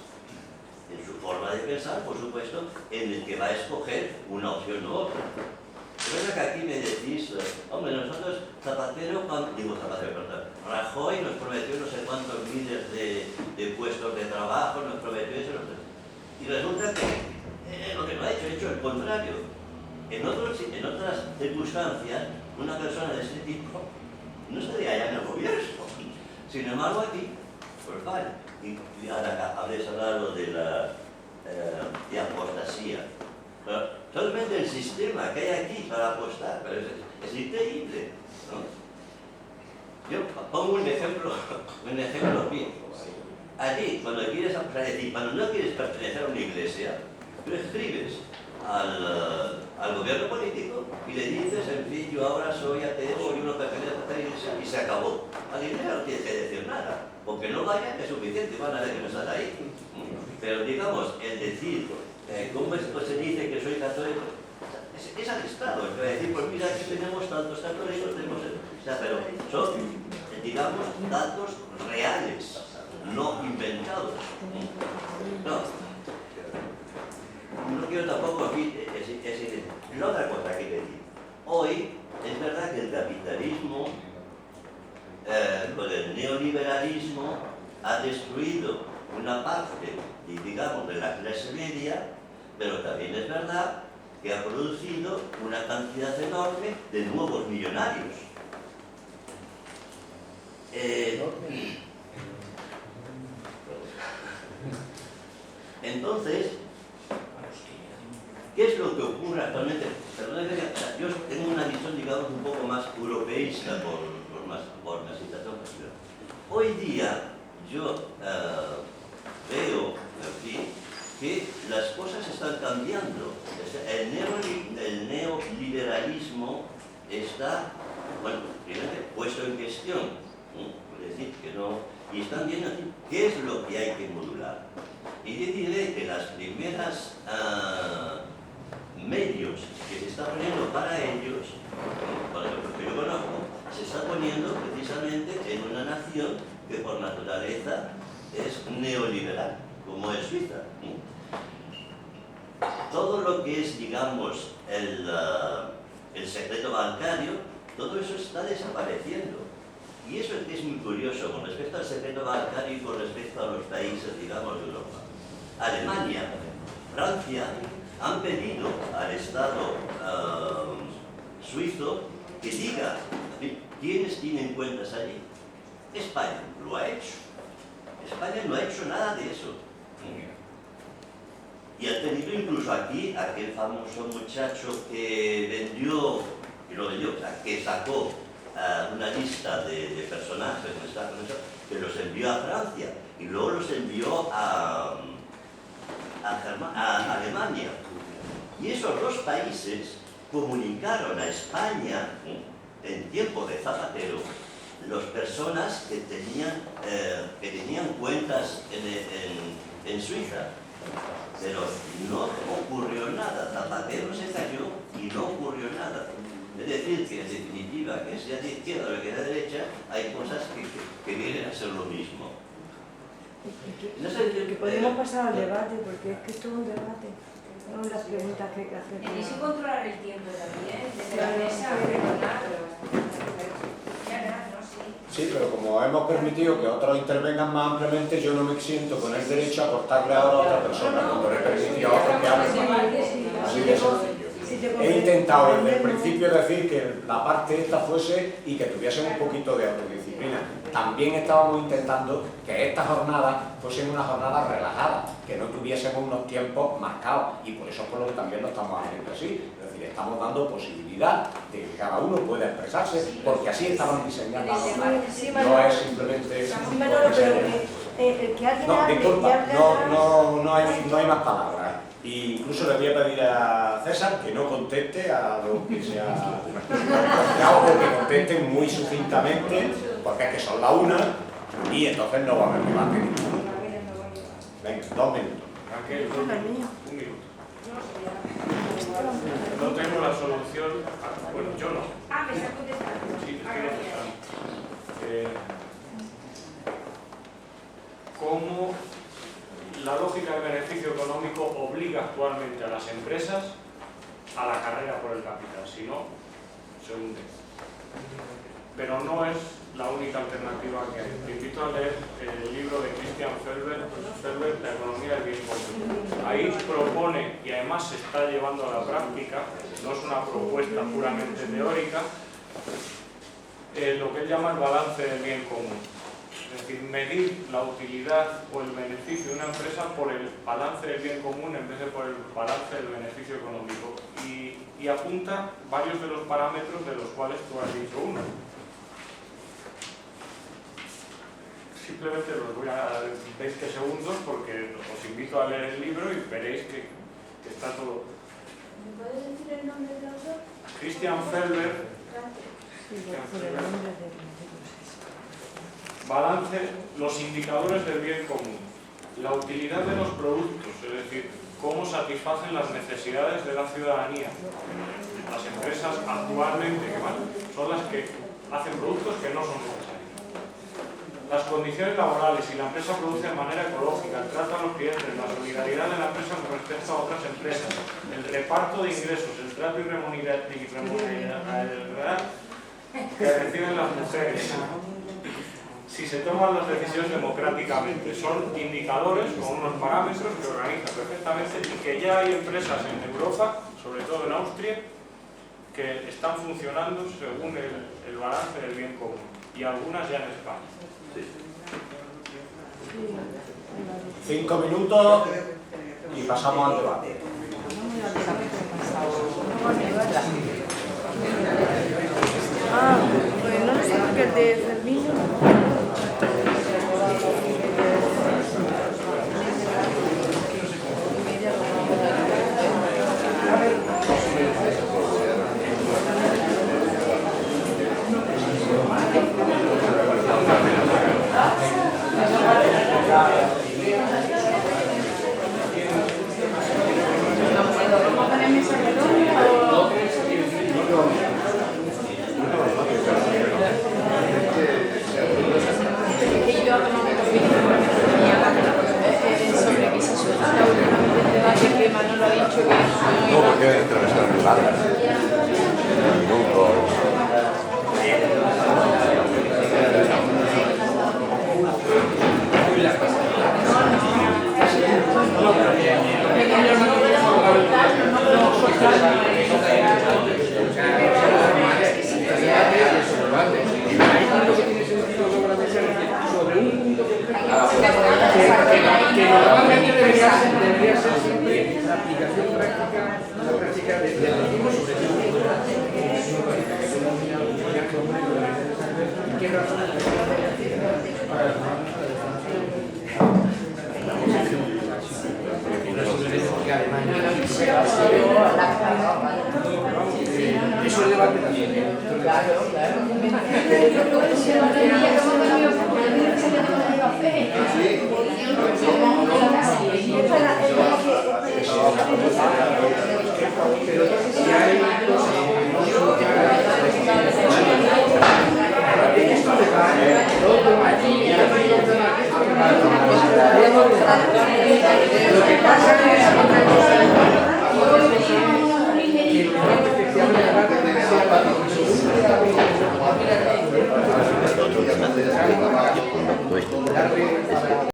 en su forma de pensar, por supuesto, en el que va a escoger una opción u otra. Pero que aquí me decís, hombre, nosotros Rajoy nos prometió no sé cuántos miles de puestos de trabajo, nos prometió eso, y resulta que lo que no ha hecho el contrario. En otras circunstancias, una persona de este tipo no estaría ya en el gobierno. Sin embargo, aquí, pues vale. Y ahora habréis hablado de la apostasía. Pero solamente el sistema que hay aquí para apostar, pero es increíble, ¿no? Yo pongo un ejemplo bien. Allí, cuando quieres apostar, es decir, cuando no quieres pertenecer a una iglesia, tú escribes al gobierno político y le dices, en fin, yo ahora soy ateo, yo no pertenezco a esta iglesia, y se acabó. A la iglesia no tienes que decir nada, porque no vayan es suficiente, van a ver que no están ahí. Pero digamos, el decir, ¿cómo se dice que soy católico? Es al Estado, es decir, pues mira, aquí tenemos tantos católicos, tenemos... O sea, pero son, digamos, datos reales, no inventados. No quiero tampoco aquí... La otra cosa que decir. Hoy, es verdad que el capitalismo, con el neoliberalismo, ha destruido una parte, digamos, de la clase media, pero también es verdad que ha producido una cantidad enorme de nuevos millonarios. Entonces, ¿qué es lo que ocurre actualmente? Yo tengo una visión, digamos, un poco más europeísta por la situación. Hoy día, yo veo, en fin, que las cosas están cambiando. El neoliberalismo está, bueno, primero puesto en cuestión, es decir, que no, y están viendo qué es lo que hay que modular. Y yo diré que las primeras medios que se están poniendo para ellos, por ejemplo, que yo conozco, se está poniendo precisamente en una nación que por naturaleza es neoliberal, como es Suiza. Todo lo que es, digamos, el secreto bancario, todo eso está desapareciendo. Y eso es muy curioso con respecto al secreto bancario y con respecto a los países, digamos, de Europa. Alemania, Francia han pedido al Estado suizo que diga quiénes tienen cuentas allí. España lo ha hecho. España no ha hecho nada de eso. Y ha tenido incluso aquí aquel famoso muchacho que que sacó una lista de personajes que los envió a Francia y luego los envió a Alemania. Y esos dos países comunicaron a España, en tiempo de Zapatero, las personas que tenían cuentas en Suiza. Pero no ocurrió nada. Zapatero se cayó y no ocurrió nada. Es decir, que en definitiva, que sea de izquierda o que sea de derecha, hay cosas que vienen a ser lo mismo. No sé, que podemos pasar al debate, porque es que esto es un debate. Son las preguntas que hay que hacer. Tenéis que controlar el tiempo también, desde la mesa, recordar. Sí, pero como hemos permitido que otros intervengan más ampliamente, yo no me siento con el derecho a cortarle ahora a otra persona cuando le permití a otro que hable más. Así de sencillo. He intentado desde el principio decir que la parte esta fuese y que tuviesen un poquito de autodisciplina. También estábamos intentando que estas jornadas fuesen unas jornadas relajadas, que no tuviésemos unos tiempos marcados, y por eso es por lo que también lo estamos haciendo así. Es decir, estamos dando posibilidad de que cada uno pueda expresarse, porque así estaban diseñadas las jornadas. No es simplemente... Sí, Manolo, pero el que alguien No, hable disculpa, y hable no hay más palabras. Y incluso le voy a pedir a César que no conteste a lo que sea planteado, que conteste muy sucintamente, porque es que son la una y entonces no va a haber debate ninguno. Venga, 2 minutos. Raquel, un minuto. No tengo la solución. Bueno, yo no. Ah, me está contestando. Sí, estoy contestando. ¿Cómo la lógica del beneficio económico obliga actualmente a las empresas a la carrera por el capital? Si no, se hunde. Pero no es la única alternativa que hay. Te invito a leer el libro de Christian Felber, La economía del bien común. Ahí propone, y además se está llevando a la práctica, no es una propuesta puramente teórica, lo que él llama el balance del bien común. Es decir, medir la utilidad o el beneficio de una empresa por el balance del bien común en vez de por el balance del beneficio económico. Y apunta varios de los parámetros de los cuales tú has dicho uno. Simplemente los voy a dar 20 segundos porque os invito a leer el libro y veréis que está todo. ¿Me puedes decir el nombre del autor? Christian Felber. Balance, los indicadores del bien común, la utilidad de los productos, es decir, cómo satisfacen las necesidades de la ciudadanía. Las empresas actualmente son las que hacen productos que no son necesarios. Las condiciones laborales, si la empresa produce de manera ecológica, el trato a los clientes, la solidaridad de la empresa con respecto a otras empresas, el reparto de ingresos, el trato y remuneración que reciben las mujeres. Si se toman las decisiones democráticamente, son indicadores con unos parámetros que organizan perfectamente y que ya hay empresas en Europa, sobre todo en Austria, que están funcionando según el balance del bien común, y algunas ya en España. 5 minutos y pasamos al debate. Ah, pues no lo sé, porque el de Fermín No, porque entrevistar en largas. Que normalmente debería ser siempre la aplicación práctica, la práctica del mismo sobre ¿qué razones eso es debate también. Claro, claro.